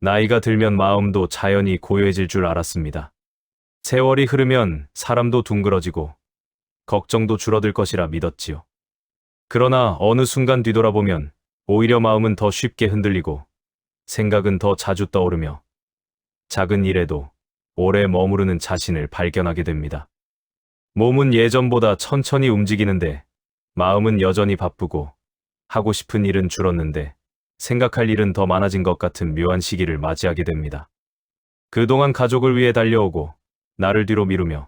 나이가 들면 마음도 자연히 고요해질 줄 알았습니다. 세월이 흐르면 사람도 둥그러지고 걱정도 줄어들 것이라 믿었지요. 그러나 어느 순간 뒤돌아보면 오히려 마음은 더 쉽게 흔들리고 생각은 더 자주 떠오르며 작은 일에도 오래 머무르는 자신을 발견하게 됩니다. 몸은 예전보다 천천히 움직이는데 마음은 여전히 바쁘고 하고 싶은 일은 줄었는데 생각할 일은 더 많아진 것 같은 묘한 시기를 맞이하게 됩니다. 그동안 가족을 위해 달려오고 나를 뒤로 미루며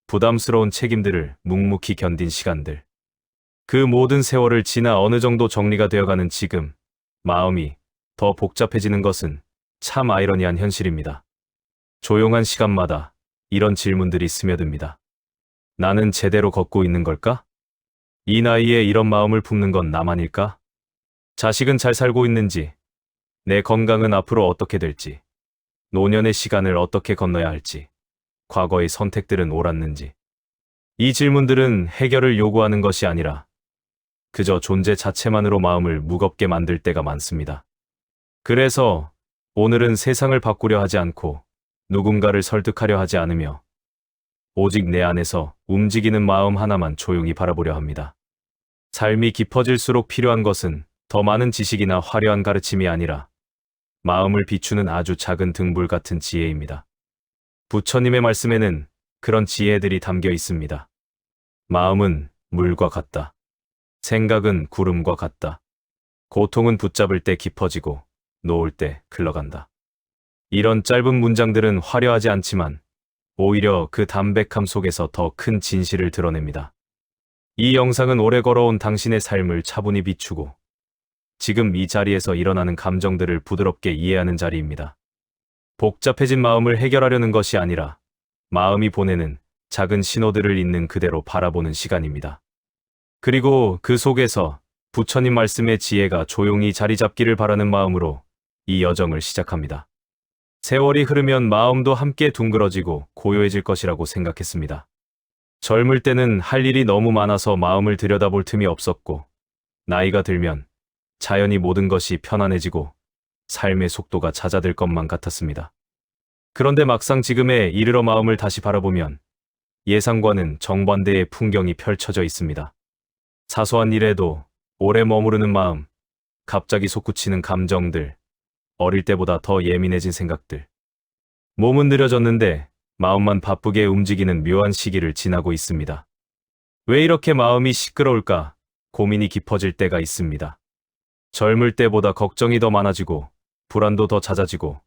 부담스러운 책임들을 묵묵히 견딘 시간들. 그 모든 세월을 지나 어느 정도 정리가 되어가는 지금 마음이 더 복잡해지는 것은 참 아이러니한 현실입니다. 조용한 시간마다 이런 질문들이 스며듭니다. 나는 제대로 걷고 있는 걸까? 이 나이에 이런 마음을 품는 건 나만일까? 자식은 잘 살고 있는지, 내 건강은 앞으로 어떻게 될지, 노년의 시간을 어떻게 건너야 할지, 과거의 선택들은 옳았는지. 이 질문들은 해결을 요구하는 것이 아니라 그저 존재 자체만으로 마음을 무겁게 만들 때가 많습니다. 그래서 오늘은 세상을 바꾸려 하지 않고 누군가를 설득하려 하지 않으며 오직 내 안에서 움직이는 마음 하나만 조용히 바라보려 합니다. 삶이 깊어질수록 필요한 것은 더 많은 지식이나 화려한 가르침이 아니라 마음을 비추는 아주 작은 등불 같은 지혜입니다. 부처님의 말씀에는 그런 지혜들이 담겨 있습니다. 마음은 물과 같다. 생각은 구름과 같다. 고통은 붙잡을 때 깊어지고 놓을 때 흘러간다. 이런 짧은 문장들은 화려하지 않지만 오히려 그 담백함 속에서 더 큰 진실을 드러냅니다. 이 영상은 오래 걸어온 당신의 삶을 차분히 비추고 지금 이 자리에서 일어나는 감정들을 부드럽게 이해하는 자리입니다. 복잡해진 마음을 해결하려는 것이 아니라 마음이 보내는 작은 신호들을 있는 그대로 바라보는 시간입니다. 그리고 그 속에서 부처님 말씀의 지혜가 조용히 자리 잡기를 바라는 마음으로 이 여정을 시작합니다. 세월이 흐르면 마음도 함께 둥그러지고 고요해질 것이라고 생각했습니다. 젊을 때는 할 일이 너무 많아서 마음을 들여다볼 틈이 없었고, 나이가 들면 자연히 모든 것이 편안해지고 삶의 속도가 잦아들 것만 같았습니다. 그런데 막상 지금에 이르러 마음을 다시 바라보면 예상과는 정반대의 풍경이 펼쳐져 있습니다. 사소한 일에도 오래 머무르는 마음, 갑자기 솟구치는 감정들, 어릴 때보다 더 예민해진 생각들. 몸은 느려졌는데 마음만 바쁘게 움직이는 묘한 시기를 지나고 있습니다. 왜 이렇게 마음이 시끄러울까? 고민이 깊어질 때가 있습니다. 젊을 때보다 걱정이 더 많아지고 불안도 더 잦아지고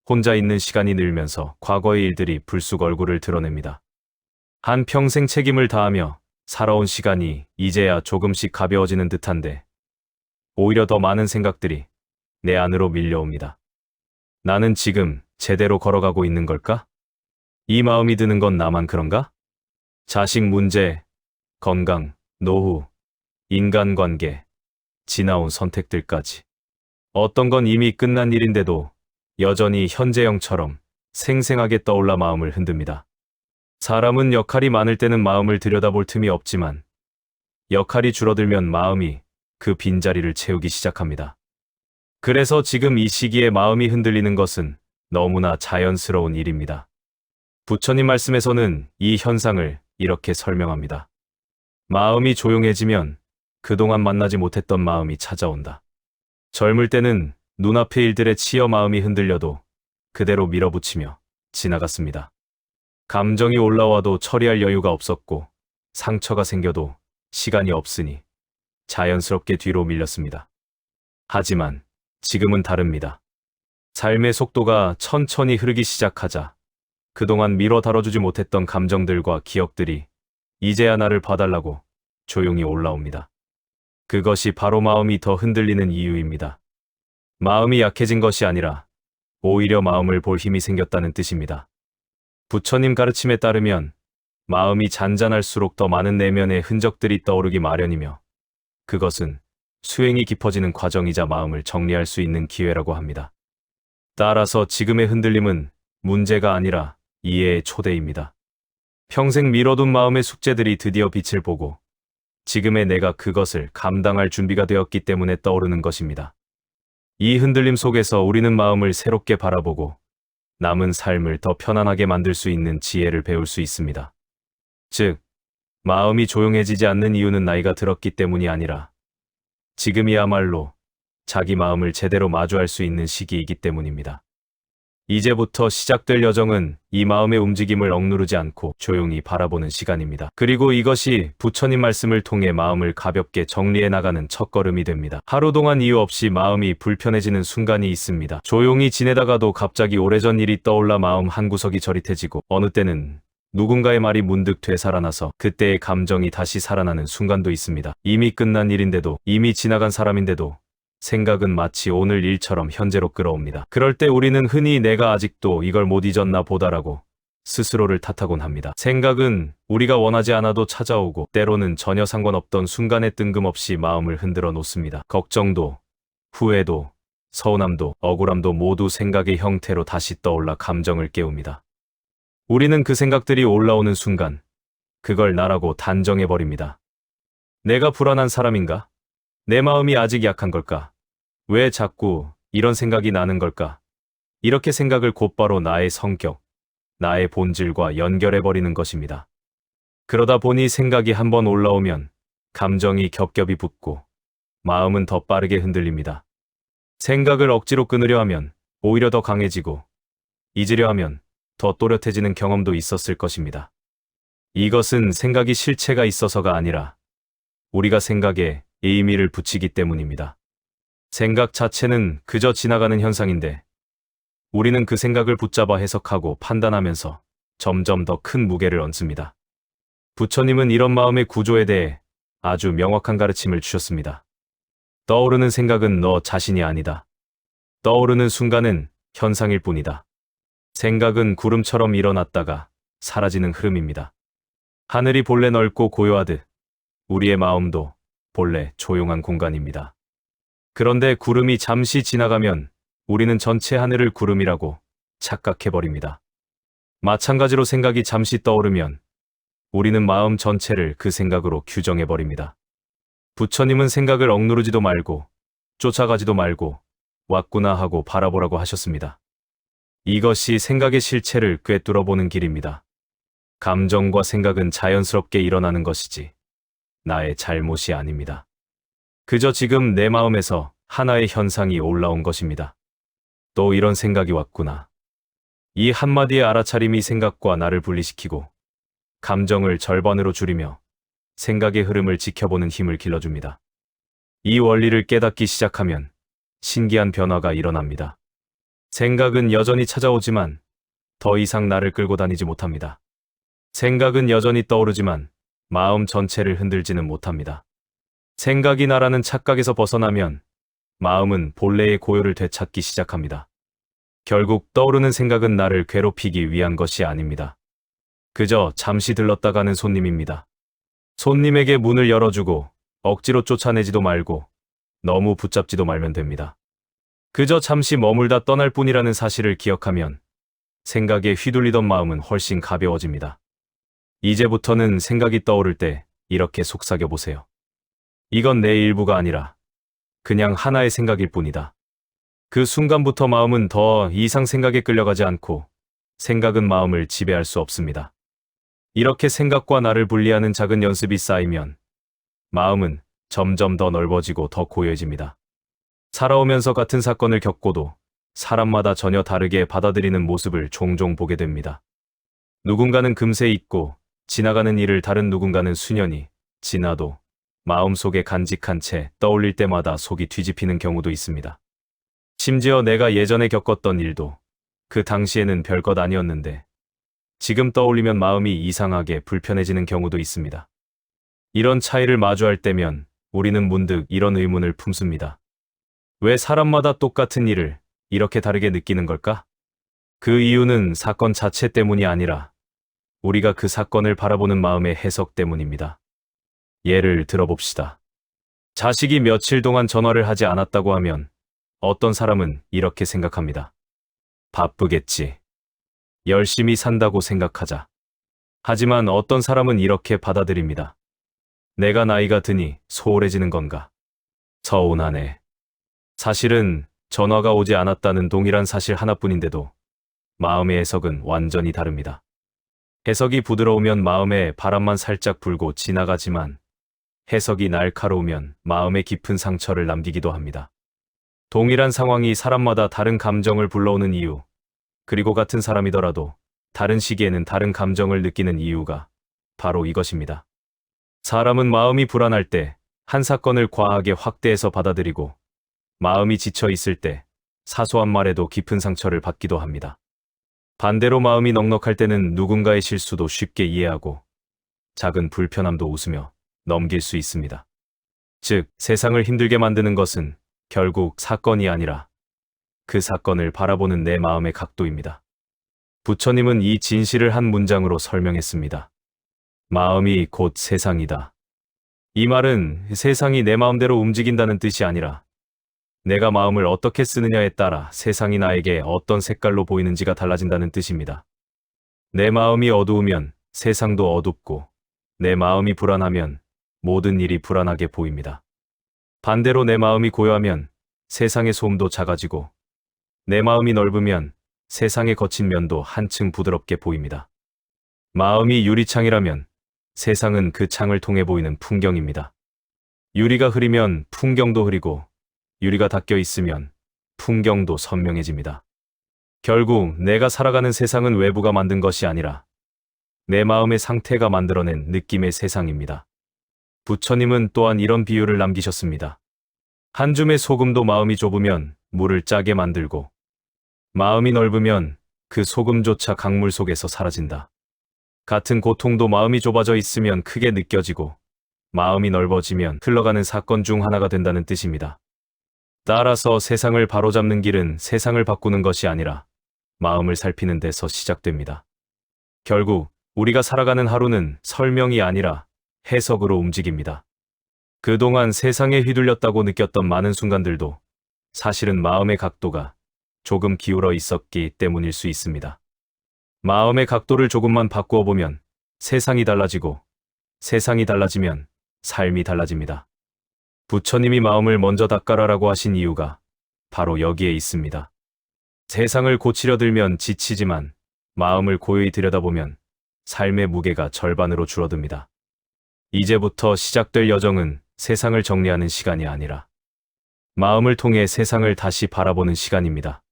혼자 있는 시간이 늘면서 과거의 일들이 불쑥 얼굴을 드러냅니다. 한평생 책임을 다하며 살아온 시간이 이제야 조금씩 가벼워지는 듯한데 오히려 더 많은 생각들이 내 안으로 밀려옵니다. 나는 지금 제대로 걸어가고 있는 걸까? 이 마음이 드는 건 나만 그런가? 자식 문제, 건강, 노후, 인간관계, 지나온 선택들까지. 어떤 건 이미 끝난 일인데도 여전히 현재형처럼 생생하게 떠올라 마음을 흔듭니다. 사람은 역할이 많을 때는 마음을 들여다볼 틈이 없지만 역할이 줄어들면 마음이 그 빈자리를 채우기 시작합니다. 그래서 지금 이 시기에 마음이 흔들리는 것은 너무나 자연스러운 일입니다. 부처님 말씀에서는 이 현상을 이렇게 설명합니다. 마음이 조용해지면 그동안 만나지 못했던 마음이 찾아온다. 젊을 때는 눈앞의 일들에 치여 마음이 흔들려도 그대로 밀어붙이며 지나갔습니다. 감정이 올라와도 처리할 여유가 없었고 상처가 생겨도 시간이 없으니 자연스럽게 뒤로 밀렸습니다. 하지만 지금은 다릅니다. 삶의 속도가 천천히 흐르기 시작하자 그동안 미뤄 다뤄주지 못했던 감정들과 기억들이 이제야 나를 봐달라고 조용히 올라옵니다. 그것이 바로 마음이 더 흔들리는 이유입니다. 마음이 약해진 것이 아니라 오히려 마음을 볼 힘이 생겼다는 뜻입니다. 부처님 가르침에 따르면 마음이 잔잔할수록 더 많은 내면의 흔적들이 떠오르기 마련이며 그것은 수행이 깊어지는 과정이자 마음을 정리할 수 있는 기회라고 합니다. 따라서 지금의 흔들림은 문제가 아니라 이해의 초대입니다. 평생 미뤄둔 마음의 숙제들이 드디어 빛을 보고 지금의 내가 그것을 감당할 준비가 되었기 때문에 떠오르는 것입니다. 이 흔들림 속에서 우리는 마음을 새롭게 바라보고 남은 삶을 더 편안하게 만들 수 있는 지혜를 배울 수 있습니다. 즉, 마음이 조용해지지 않는 이유는 나이가 들었기 때문이 아니라 지금이야말로 자기 마음을 제대로 마주할 수 있는 시기이기 때문입니다. 이제부터 시작될 여정은 이 마음의 움직임을 억누르지 않고 조용히 바라보는 시간입니다. 그리고 이것이 부처님 말씀을 통해 마음을 가볍게 정리해 나가는 첫걸음이 됩니다. 하루 동안 이유 없이 마음이 불편해지는 순간이 있습니다. 조용히 지내다가도 갑자기 오래전 일이 떠올라 마음 한구석이 저릿해지고, 어느 때는 누군가의 말이 문득 되살아나서 그때의 감정이 다시 살아나는 순간도 있습니다. 이미 끝난 일인데도, 이미 지나간 사람인데도 생각은 마치 오늘 일처럼 현재로 끌어옵니다. 그럴 때 우리는 흔히 내가 아직도 이걸 못 잊었나 보다라고 스스로를 탓하곤 합니다. 생각은 우리가 원하지 않아도 찾아오고 때로는 전혀 상관없던 순간에 뜬금없이 마음을 흔들어 놓습니다. 걱정도, 후회도, 서운함도, 억울함도 모두 생각의 형태로 다시 떠올라 감정을 깨웁니다. 우리는 그 생각들이 올라오는 순간 그걸 나라고 단정해버립니다. 내가 불안한 사람인가? 내 마음이 아직 약한 걸까? 왜 자꾸 이런 생각이 나는 걸까? 이렇게 생각을 곧바로 나의 성격, 나의 본질과 연결해버리는 것입니다. 그러다 보니 생각이 한번 올라오면 감정이 겹겹이 붙고 마음은 더 빠르게 흔들립니다. 생각을 억지로 끊으려 하면 오히려 더 강해지고, 잊으려 하면 더 또렷해지는 경험도 있었을 것입니다. 이것은 생각이 실체가 있어서가 아니라 우리가 생각에 의미를 붙이기 때문입니다. 생각 자체는 그저 지나가는 현상인데 우리는 그 생각을 붙잡아 해석하고 판단하면서 점점 더 큰 무게를 얹습니다. 부처님은 이런 마음의 구조에 대해 아주 명확한 가르침을 주셨습니다. 떠오르는 생각은 너 자신이 아니다. 떠오르는 순간은 현상일 뿐이다. 생각은 구름처럼 일어났다가 사라지는 흐름입니다. 하늘이 본래 넓고 고요하듯 우리의 마음도 본래 조용한 공간입니다. 그런데 구름이 잠시 지나가면 우리는 전체 하늘을 구름이라고 착각해버립니다. 마찬가지로 생각이 잠시 떠오르면 우리는 마음 전체를 그 생각으로 규정해버립니다. 부처님은 생각을 억누르지도 말고 쫓아가지도 말고 왔구나 하고 바라보라고 하셨습니다. 이것이 생각의 실체를 꿰뚫어보는 길입니다. 감정과 생각은 자연스럽게 일어나는 것이지 나의 잘못이 아닙니다. 그저 지금 내 마음에서 하나의 현상이 올라온 것입니다. 또 이런 생각이 왔구나. 이 한마디의 알아차림이 생각과 나를 분리시키고 감정을 절반으로 줄이며 생각의 흐름을 지켜보는 힘을 길러줍니다. 이 원리를 깨닫기 시작하면 신기한 변화가 일어납니다. 생각은 여전히 찾아오지만 더 이상 나를 끌고 다니지 못합니다. 생각은 여전히 떠오르지만 마음 전체를 흔들지는 못합니다. 생각이 나라는 착각에서 벗어나면 마음은 본래의 고요를 되찾기 시작합니다. 결국 떠오르는 생각은 나를 괴롭히기 위한 것이 아닙니다. 그저 잠시 들렀다 가는 손님입니다. 손님에게 문을 열어주고 억지로 쫓아내지도 말고 너무 붙잡지도 말면 됩니다. 그저 잠시 머물다 떠날 뿐이라는 사실을 기억하면 생각에 휘둘리던 마음은 훨씬 가벼워집니다. 이제부터는 생각이 떠오를 때 이렇게 속삭여 보세요. 이건 내 일부가 아니라 그냥 하나의 생각일 뿐이다. 그 순간부터 마음은 더 이상 생각에 끌려가지 않고 생각은 마음을 지배할 수 없습니다. 이렇게 생각과 나를 분리하는 작은 연습이 쌓이면 마음은 점점 더 넓어지고 더 고요해집니다. 살아오면서 같은 사건을 겪고도 사람마다 전혀 다르게 받아들이는 모습을 종종 보게 됩니다. 누군가는 금세 잊고 지나가는 일을 다른 누군가는 수년이 지나도 마음속에 간직한 채 떠올릴 때마다 속이 뒤집히는 경우도 있습니다. 심지어 내가 예전에 겪었던 일도 그 당시에는 별것 아니었는데 지금 떠올리면 마음이 이상하게 불편해지는 경우도 있습니다. 이런 차이를 마주할 때면 우리는 문득 이런 의문을 품습니다. 왜 사람마다 똑같은 일을 이렇게 다르게 느끼는 걸까? 그 이유는 사건 자체 때문이 아니라 우리가 그 사건을 바라보는 마음의 해석 때문입니다. 예를 들어봅시다. 자식이 며칠 동안 전화를 하지 않았다고 하면 어떤 사람은 이렇게 생각합니다. 바쁘겠지. 열심히 산다고 생각하자. 하지만 어떤 사람은 이렇게 받아들입니다. 내가 나이가 드니 소홀해지는 건가? 서운하네. 사실은 전화가 오지 않았다는 동일한 사실 하나뿐인데도 마음의 해석은 완전히 다릅니다. 해석이 부드러우면 마음에 바람만 살짝 불고 지나가지만 해석이 날카로우면 마음에 깊은 상처를 남기기도 합니다. 동일한 상황이 사람마다 다른 감정을 불러오는 이유, 그리고 같은 사람이더라도 다른 시기에는 다른 감정을 느끼는 이유가 바로 이것입니다. 사람은 마음이 불안할 때 한 사건을 과하게 확대해서 받아들이고 마음이 지쳐 있을 때 사소한 말에도 깊은 상처를 받기도 합니다. 반대로 마음이 넉넉할 때는 누군가의 실수도 쉽게 이해하고 작은 불편함도 웃으며 넘길 수 있습니다. 즉, 세상을 힘들게 만드는 것은 결국 사건이 아니라 그 사건을 바라보는 내 마음의 각도입니다. 부처님은 이 진실을 한 문장으로 설명했습니다. 마음이 곧 세상이다. 이 말은 세상이 내 마음대로 움직인다는 뜻이 아니라 내가 마음을 어떻게 쓰느냐에 따라 세상이 나에게 어떤 색깔로 보이는지가 달라진다는 뜻입니다. 내 마음이 어두우면 세상도 어둡고 내 마음이 불안하면 모든 일이 불안하게 보입니다. 반대로 내 마음이 고요하면 세상의 소음도 작아지고 내 마음이 넓으면 세상의 거친 면도 한층 부드럽게 보입니다. 마음이 유리창이라면 세상은 그 창을 통해 보이는 풍경입니다. 유리가 흐리면 풍경도 흐리고 유리가 닫혀 있으면 풍경도 선명해집니다. 결국 내가 살아가는 세상은 외부가 만든 것이 아니라 내 마음의 상태가 만들어낸 느낌의 세상입니다. 부처님은 또한 이런 비유를 남기셨습니다. 한 줌의 소금도 마음이 좁으면 물을 짜게 만들고 마음이 넓으면 그 소금조차 강물 속에서 사라진다. 같은 고통도 마음이 좁아져 있으면 크게 느껴지고 마음이 넓어지면 흘러가는 사건 중 하나가 된다는 뜻입니다. 따라서 세상을 바로잡는 길은 세상을 바꾸는 것이 아니라 마음을 살피는 데서 시작됩니다. 결국 우리가 살아가는 하루는 설명이 아니라 해석으로 움직입니다. 그동안 세상에 휘둘렸다고 느꼈던 많은 순간들도 사실은 마음의 각도가 조금 기울어 있었기 때문일 수 있습니다. 마음의 각도를 조금만 바꾸어 보면 세상이 달라지고 세상이 달라지면 삶이 달라집니다. 부처님이 마음을 먼저 닦아라라고 하신 이유가 바로 여기에 있습니다. 세상을 고치려 들면 지치지만 마음을 고요히 들여다보면 삶의 무게가 절반으로 줄어듭니다. 이제부터 시작될 여정은 세상을 정리하는 시간이 아니라 마음을 통해 세상을 다시 바라보는 시간입니다.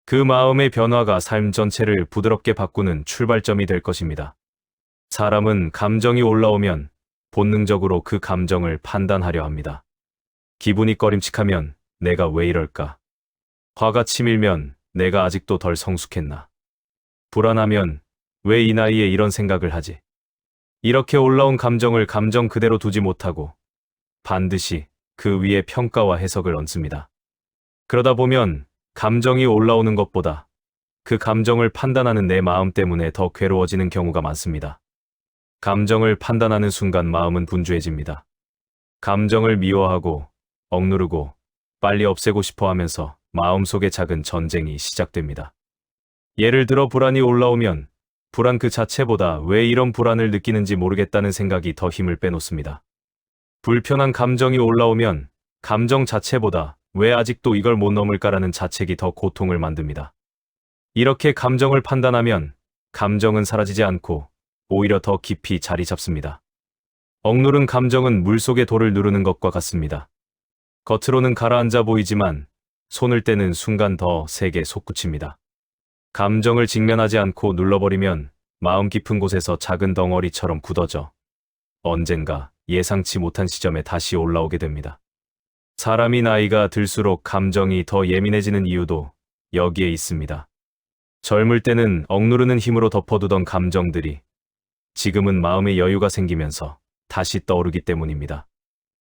그 마음의 변화가 삶 전체를 부드럽게 바꾸는 출발점이 될 것입니다. 사람은 감정이 올라오면 본능적으로 그 감정을 판단하려 합니다. 기분이 꺼림칙하면 내가 왜 이럴까? 화가 치밀면 내가 아직도 덜 성숙했나? 불안하면 왜 이 나이에 이런 생각을 하지? 이렇게 올라온 감정을 감정 그대로 두지 못하고 반드시 그 위에 평가와 해석을 얹습니다. 그러다 보면 감정이 올라오는 것보다 그 감정을 판단하는 내 마음 때문에 더 괴로워지는 경우가 많습니다. 감정을 판단하는 순간 마음은 분주해집니다. 감정을 미워하고 억누르고 빨리 없애고 싶어 하면서 마음속의 작은 전쟁이 시작됩니다. 예를 들어 불안이 올라오면 불안 그 자체보다 왜 이런 불안을 느끼는지 모르겠다는 생각이 더 힘을 빼놓습니다. 불편한 감정이 올라오면 감정 자체보다 왜 아직도 이걸 못 넘을까라는 자책이 더 고통을 만듭니다. 이렇게 감정을 판단하면 감정은 사라지지 않고 오히려 더 깊이 자리 잡습니다. 억누른 감정은 물속의 돌을 누르는 것과 같습니다. 겉으로는 가라앉아 보이지만 손을 떼는 순간 더 세게 솟구칩니다. 감정을 직면하지 않고 눌러버리면 마음 깊은 곳에서 작은 덩어리처럼 굳어져 언젠가 예상치 못한 시점에 다시 올라오게 됩니다. 사람이 나이가 들수록 감정이 더 예민해지는 이유도 여기에 있습니다. 젊을 때는 억누르는 힘으로 덮어두던 감정들이 지금은 마음의 여유가 생기면서 다시 떠오르기 때문입니다.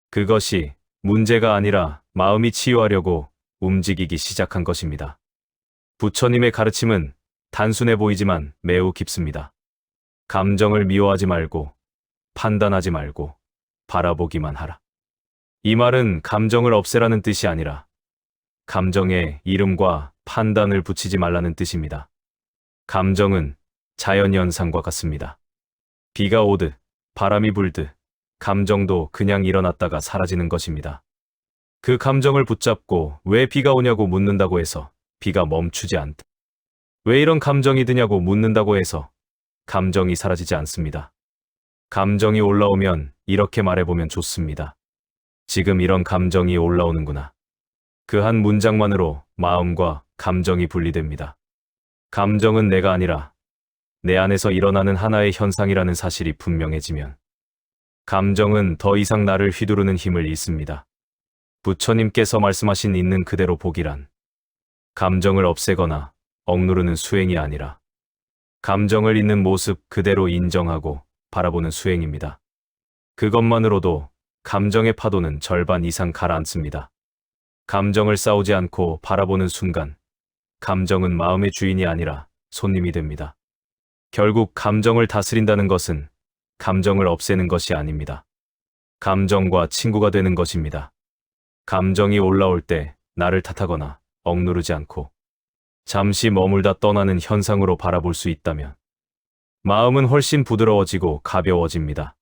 그것이 문제가 아니라 마음이 치유하려고 움직이기 시작한 것입니다. 부처님의 가르침은 단순해 보이지만 매우 깊습니다. 감정을 미워하지 말고 판단하지 말고 바라보기만 하라. 이 말은 감정을 없애라는 뜻이 아니라 감정에 이름과 판단을 붙이지 말라는 뜻입니다. 감정은 자연현상과 같습니다. 비가 오듯 바람이 불듯 감정도 그냥 일어났다가 사라지는 것입니다. 그 감정을 붙잡고 왜 비가 오냐고 묻는다고 해서 비가 멈추지 않다. 왜 이런 감정이 드냐고 묻는다고 해서 감정이 사라지지 않습니다. 감정이 올라오면 이렇게 말해보면 좋습니다. 지금 이런 감정이 올라오는구나. 그 한 문장만으로 마음과 감정이 분리됩니다. 감정은 내가 아니라 내 안에서 일어나는 하나의 현상이라는 사실이 분명해지면 감정은 더 이상 나를 휘두르는 힘을 잃습니다. 부처님께서 말씀하신 있는 그대로 보기란 감정을 없애거나 억누르는 수행이 아니라 감정을 있는 모습 그대로 인정하고 바라보는 수행입니다. 그것만으로도 감정의 파도는 절반 이상 가라앉습니다. 감정을 싸우지 않고 바라보는 순간 감정은 마음의 주인이 아니라 손님이 됩니다. 결국 감정을 다스린다는 것은 감정을 없애는 것이 아닙니다. 감정과 친구가 되는 것입니다. 감정이 올라올 때 나를 탓하거나 억누르지 않고 잠시 머물다 떠나는 현상으로 바라볼 수 있다면 마음은 훨씬 부드러워지고 가벼워집니다.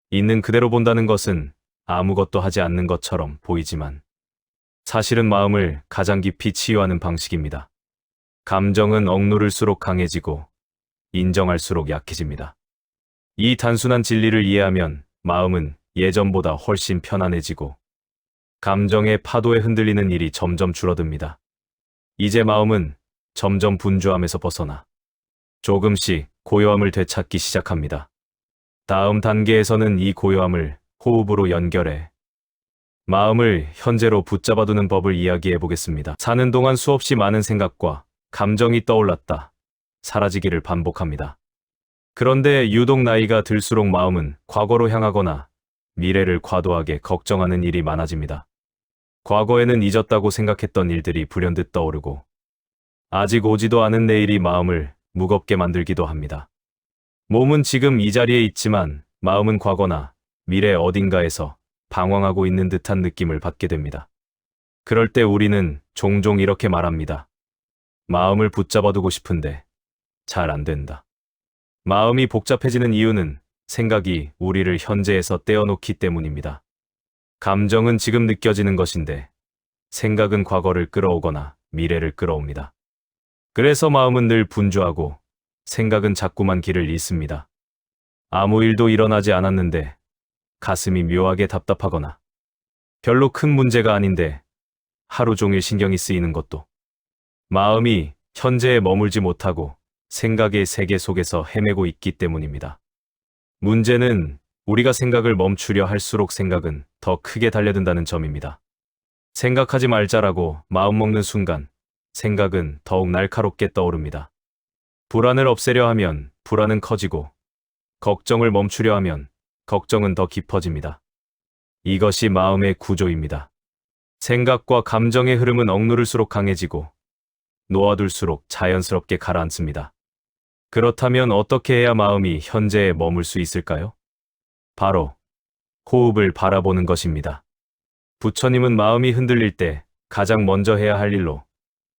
있는 그대로 본다는 것은 아무것도 하지 않는 것처럼 보이지만 사실은 마음을 가장 깊이 치유하는 방식입니다. 감정은 억누를수록 강해지고 인정할수록 약해집니다. 이 단순한 진리를 이해하면 마음은 예전보다 훨씬 편안해지고 감정의 파도에 흔들리는 일이 점점 줄어듭니다. 이제 마음은 점점 분주함에서 벗어나 조금씩 고요함을 되찾기 시작합니다. 다음 단계에서는 이 고요함을 호흡으로 연결해 마음을 현재로 붙잡아두는 법을 이야기해 보겠습니다. 사는 동안 수없이 많은 생각과 감정이 떠올랐다, 사라지기를 반복합니다. 그런데 유독 나이가 들수록 마음은 과거로 향하거나 미래를 과도하게 걱정하는 일이 많아집니다. 과거에는 잊었다고 생각했던 일들이 불현듯 떠오르고 아직 오지도 않은 내일이 마음을 무겁게 만들기도 합니다. 몸은 지금 이 자리에 있지만 마음은 과거나 미래 어딘가에서 방황하고 있는 듯한 느낌을 받게 됩니다. 그럴 때 우리는 종종 이렇게 말합니다. 마음을 붙잡아두고 싶은데 잘 안 된다. 마음이 복잡해지는 이유는 생각이 우리를 현재에서 떼어놓기 때문입니다. 감정은 지금 느껴지는 것인데 생각은 과거를 끌어오거나 미래를 끌어옵니다. 그래서 마음은 늘 분주하고 생각은 자꾸만 길을 잃습니다. 아무 일도 일어나지 않았는데 가슴이 묘하게 답답하거나 별로 큰 문제가 아닌데 하루 종일 신경이 쓰이는 것도 마음이 현재에 머물지 못하고 생각의 세계 속에서 헤매고 있기 때문입니다. 문제는 우리가 생각을 멈추려 할수록 생각은 더 크게 달려든다는 점입니다. 생각하지 말자라고 마음먹는 순간 생각은 더욱 날카롭게 떠오릅니다. 불안을 없애려 하면 불안은 커지고 걱정을 멈추려 하면 걱정은 더 깊어집니다. 이것이 마음의 구조입니다. 생각과 감정의 흐름은 억누를수록 강해지고 놓아둘수록 자연스럽게 가라앉습니다. 그렇다면 어떻게 해야 마음이 현재에 머물 수 있을까요? 바로 호흡을 바라보는 것입니다. 부처님은 마음이 흔들릴 때 가장 먼저 해야 할 일로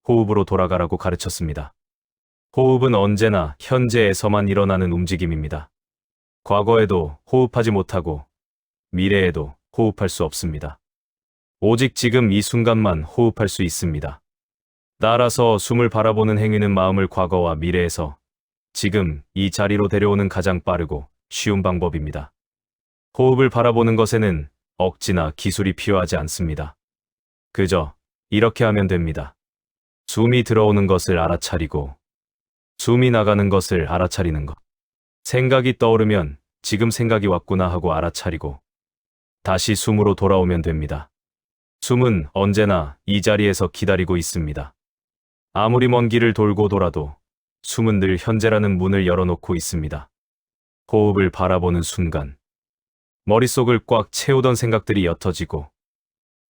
호흡으로 돌아가라고 가르쳤습니다. 호흡은 언제나 현재에서만 일어나는 움직임입니다. 과거에도 호흡하지 못하고 미래에도 호흡할 수 없습니다. 오직 지금 이 순간만 호흡할 수 있습니다. 따라서 숨을 바라보는 행위는 마음을 과거와 미래에서 지금 이 자리로 데려오는 가장 빠르고 쉬운 방법입니다. 호흡을 바라보는 것에는 억지나 기술이 필요하지 않습니다. 그저 이렇게 하면 됩니다. 숨이 들어오는 것을 알아차리고 숨이 나가는 것을 알아차리는 것. 생각이 떠오르면 지금 생각이 왔구나 하고 알아차리고 다시 숨으로 돌아오면 됩니다. 숨은 언제나 이 자리에서 기다리고 있습니다. 아무리 먼 길을 돌고 돌아도 숨은 늘 현재라는 문을 열어놓고 있습니다. 호흡을 바라보는 순간 머릿속을 꽉 채우던 생각들이 옅어지고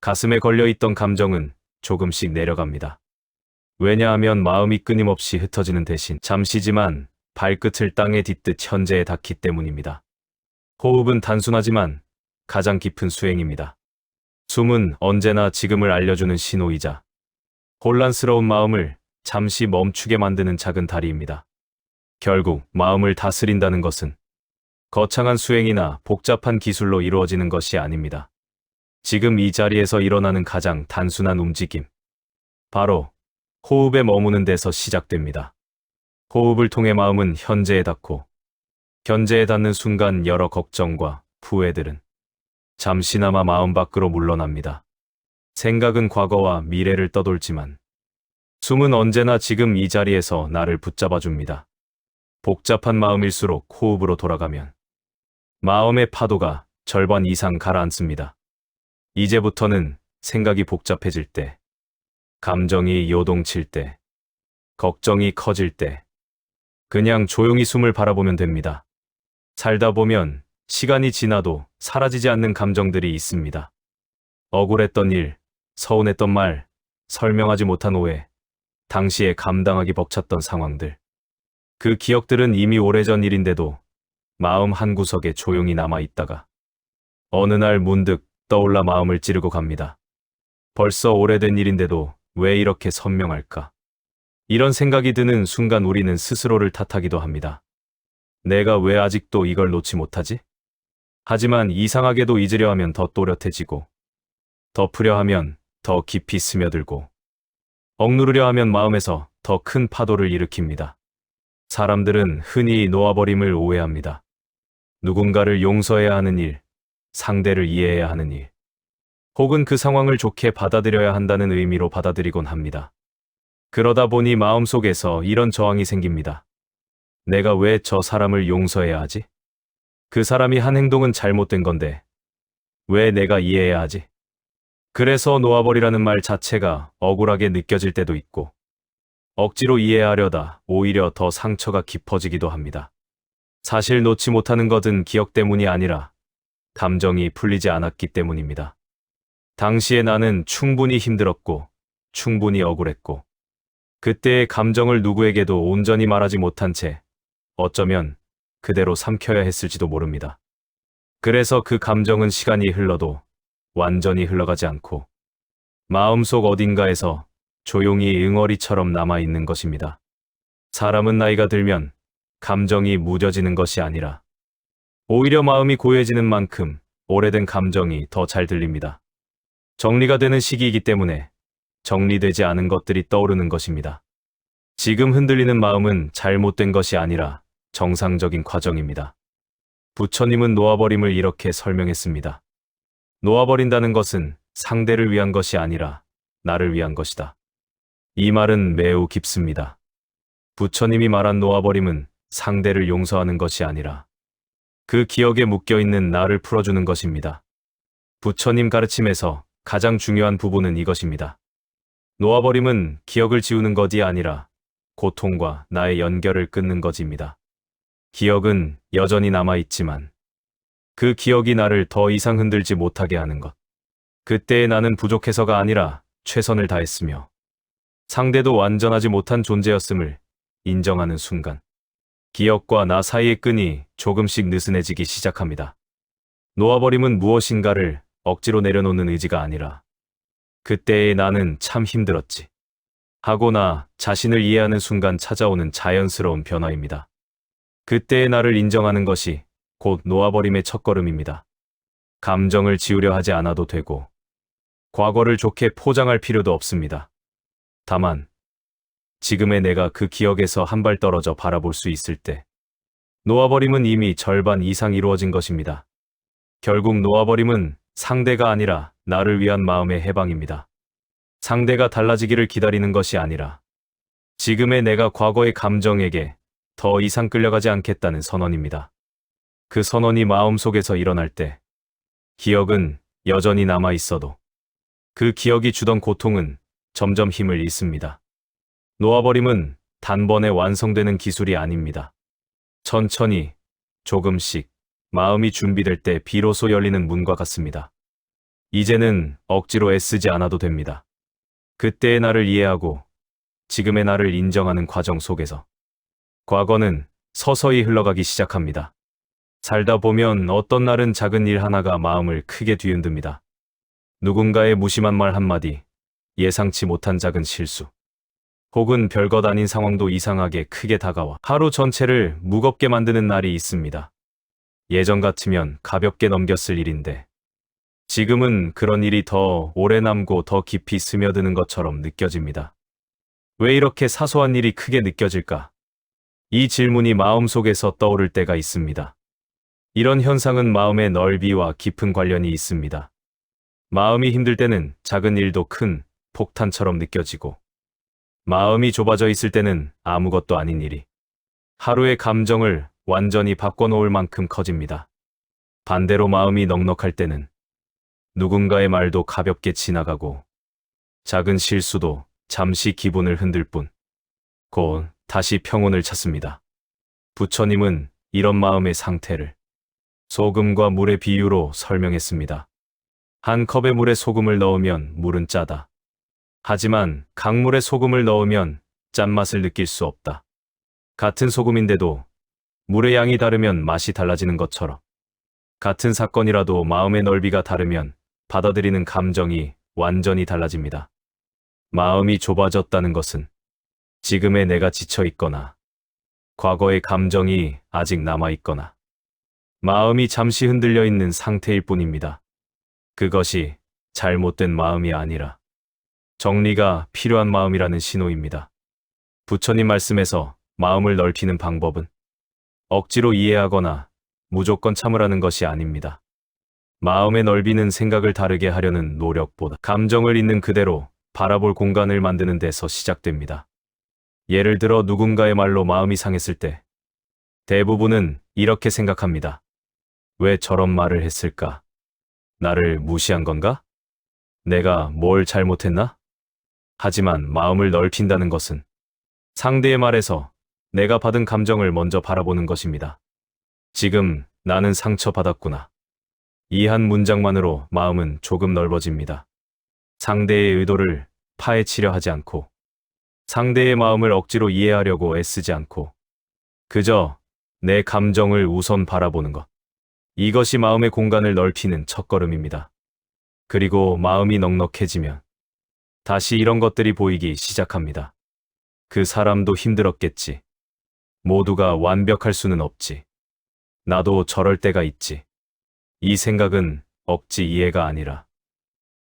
가슴에 걸려있던 감정은 조금씩 내려갑니다. 왜냐하면 마음이 끊임없이 흩어지는 대신 잠시지만 발끝을 땅에 딛듯 현재에 닿기 때문입니다. 호흡은 단순하지만 가장 깊은 수행입니다. 숨은 언제나 지금을 알려주는 신호이자 혼란스러운 마음을 잠시 멈추게 만드는 작은 다리입니다. 결국 마음을 다스린다는 것은 거창한 수행이나 복잡한 기술로 이루어지는 것이 아닙니다. 지금 이 자리에서 일어나는 가장 단순한 움직임. 바로 호흡에 머무는 데서 시작됩니다. 호흡을 통해 마음은 현재에 닿고, 현재에 닿는 순간 여러 걱정과 후회들은 잠시나마 마음 밖으로 물러납니다. 생각은 과거와 미래를 떠돌지만 숨은 언제나 지금 이 자리에서 나를 붙잡아 줍니다. 복잡한 마음일수록 호흡으로 돌아가면 마음의 파도가 절반 이상 가라앉습니다. 이제부터는 생각이 복잡해질 때, 감정이 요동칠 때, 걱정이 커질 때, 그냥 조용히 숨을 바라보면 됩니다. 살다 보면 시간이 지나도 사라지지 않는 감정들이 있습니다. 억울했던 일, 서운했던 말, 설명하지 못한 오해, 당시에 감당하기 벅찼던 상황들. 그 기억들은 이미 오래전 일인데도 마음 한구석에 조용히 남아있다가 어느 날 문득 떠올라 마음을 찌르고 갑니다. 벌써 오래된 일인데도 왜 이렇게 선명할까? 이런 생각이 드는 순간 우리는 스스로를 탓하기도 합니다. 내가 왜 아직도 이걸 놓지 못하지? 하지만 이상하게도 잊으려 하면 더 또렷해지고, 덮으려 하면 더 깊이 스며들고, 억누르려 하면 마음에서 더 큰 파도를 일으킵니다. 사람들은 흔히 놓아버림을 오해합니다. 누군가를 용서해야 하는 일, 상대를 이해해야 하는 일, 혹은 그 상황을 좋게 받아들여야 한다는 의미로 받아들이곤 합니다. 그러다 보니 마음속에서 이런 저항이 생깁니다. 내가 왜 저 사람을 용서해야 하지? 그 사람이 한 행동은 잘못된 건데 왜 내가 이해해야 하지? 그래서 놓아버리라는 말 자체가 억울하게 느껴질 때도 있고, 억지로 이해하려다 오히려 더 상처가 깊어지기도 합니다. 사실 놓지 못하는 것은 기억 때문이 아니라 감정이 풀리지 않았기 때문입니다. 당시에 나는 충분히 힘들었고, 충분히 억울했고, 그때의 감정을 누구에게도 온전히 말하지 못한 채 어쩌면 그대로 삼켜야 했을지도 모릅니다. 그래서 그 감정은 시간이 흘러도 완전히 흘러가지 않고 마음속 어딘가에서 조용히 응어리처럼 남아있는 것입니다. 사람은 나이가 들면 감정이 무뎌지는 것이 아니라 오히려 마음이 고요해지는 만큼 오래된 감정이 더 잘 들립니다. 정리가 되는 시기이기 때문에 정리되지 않은 것들이 떠오르는 것입니다. 지금 흔들리는 마음은 잘못된 것이 아니라 정상적인 과정입니다. 부처님은 놓아버림을 이렇게 설명했습니다. 놓아버린다는 것은 상대를 위한 것이 아니라 나를 위한 것이다. 이 말은 매우 깊습니다. 부처님이 말한 놓아버림은 상대를 용서하는 것이 아니라 그 기억에 묶여있는 나를 풀어주는 것입니다. 부처님 가르침에서 가장 중요한 부분은 이것입니다. 놓아버림은 기억을 지우는 것이 아니라 고통과 나의 연결을 끊는 것입니다. 기억은 여전히 남아있지만 그 기억이 나를 더 이상 흔들지 못하게 하는 것. 그때의 나는 부족해서가 아니라 최선을 다했으며 상대도 완전하지 못한 존재였음을 인정하는 순간 기억과 나 사이의 끈이 조금씩 느슨해지기 시작합니다. 놓아버림은 무엇인가를 억지로 내려놓는 의지가 아니라 그때의 나는 참 힘들었지 하고 나 자신을 이해하는 순간 찾아오는 자연스러운 변화입니다. 그때의 나를 인정하는 것이 곧 놓아버림의 첫걸음입니다. 감정을 지우려 하지 않아도 되고 과거를 좋게 포장할 필요도 없습니다. 다만 지금의 내가 그 기억에서 한 발 떨어져 바라볼 수 있을 때 놓아버림은 이미 절반 이상 이루어진 것입니다. 결국 놓아버림은 상대가 아니라 나를 위한 마음의 해방입니다. 상대가 달라지기를 기다리는 것이 아니라 지금의 내가 과거의 감정에게 더 이상 끌려가지 않겠다는 선언입니다. 그 선언이 마음속에서 일어날 때 기억은 여전히 남아 있어도 그 기억이 주던 고통은 점점 힘을 잃습니다. 놓아버림은 단번에 완성되는 기술이 아닙니다. 천천히, 조금씩 마음이 준비될 때 비로소 열리는 문과 같습니다. 이제는 억지로 애쓰지 않아도 됩니다. 그때의 나를 이해하고 지금의 나를 인정하는 과정 속에서 과거는 서서히 흘러가기 시작합니다. 살다 보면 어떤 날은 작은 일 하나가 마음을 크게 뒤흔듭니다. 누군가의 무심한 말 한마디, 예상치 못한 작은 실수, 혹은 별것 아닌 상황도 이상하게 크게 다가와 하루 전체를 무겁게 만드는 날이 있습니다. 예전 같으면 가볍게 넘겼을 일인데 지금은 그런 일이 더 오래 남고 더 깊이 스며드는 것처럼 느껴집니다. 왜 이렇게 사소한 일이 크게 느껴질까? 이 질문이 마음속에서 떠오를 때가 있습니다. 이런 현상은 마음의 넓이와 깊은 관련이 있습니다. 마음이 힘들 때는 작은 일도 큰 폭탄처럼 느껴지고, 마음이 좁아져 있을 때는 아무것도 아닌 일이 하루의 감정을 완전히 바꿔놓을 만큼 커집니다. 반대로 마음이 넉넉할 때는 누군가의 말도 가볍게 지나가고, 작은 실수도 잠시 기분을 흔들 뿐, 곧 다시 평온을 찾습니다. 부처님은 이런 마음의 상태를 소금과 물의 비유로 설명했습니다. 한 컵의 물에 소금을 넣으면 물은 짜다. 하지만 강물에 소금을 넣으면 짠맛을 느낄 수 없다. 같은 소금인데도 물의 양이 다르면 맛이 달라지는 것처럼, 같은 사건이라도 마음의 넓이가 다르면 받아들이는 감정이 완전히 달라집니다. 마음이 좁아졌다는 것은 지금의 내가 지쳐 있거나, 과거의 감정이 아직 남아 있거나, 마음이 잠시 흔들려 있는 상태일 뿐입니다. 그것이 잘못된 마음이 아니라 정리가 필요한 마음이라는 신호입니다. 부처님 말씀에서 마음을 넓히는 방법은 억지로 이해하거나 무조건 참으라는 것이 아닙니다. 마음의 넓이는 생각을 다르게 하려는 노력보다 감정을 있는 그대로 바라볼 공간을 만드는 데서 시작됩니다. 예를 들어 누군가의 말로 마음이 상했을 때 대부분은 이렇게 생각합니다. 왜 저런 말을 했을까? 나를 무시한 건가? 내가 뭘 잘못했나? 하지만 마음을 넓힌다는 것은 상대의 말에서 내가 받은 감정을 먼저 바라보는 것입니다. 지금 나는 상처받았구나. 이 한 문장만으로 마음은 조금 넓어집니다. 상대의 의도를 파헤치려 하지 않고, 상대의 마음을 억지로 이해하려고 애쓰지 않고, 그저 내 감정을 우선 바라보는 것. 이것이 마음의 공간을 넓히는 첫걸음입니다. 그리고 마음이 넉넉해지면 다시 이런 것들이 보이기 시작합니다. 그 사람도 힘들었겠지. 모두가 완벽할 수는 없지. 나도 저럴 때가 있지. 이 생각은 억지 이해가 아니라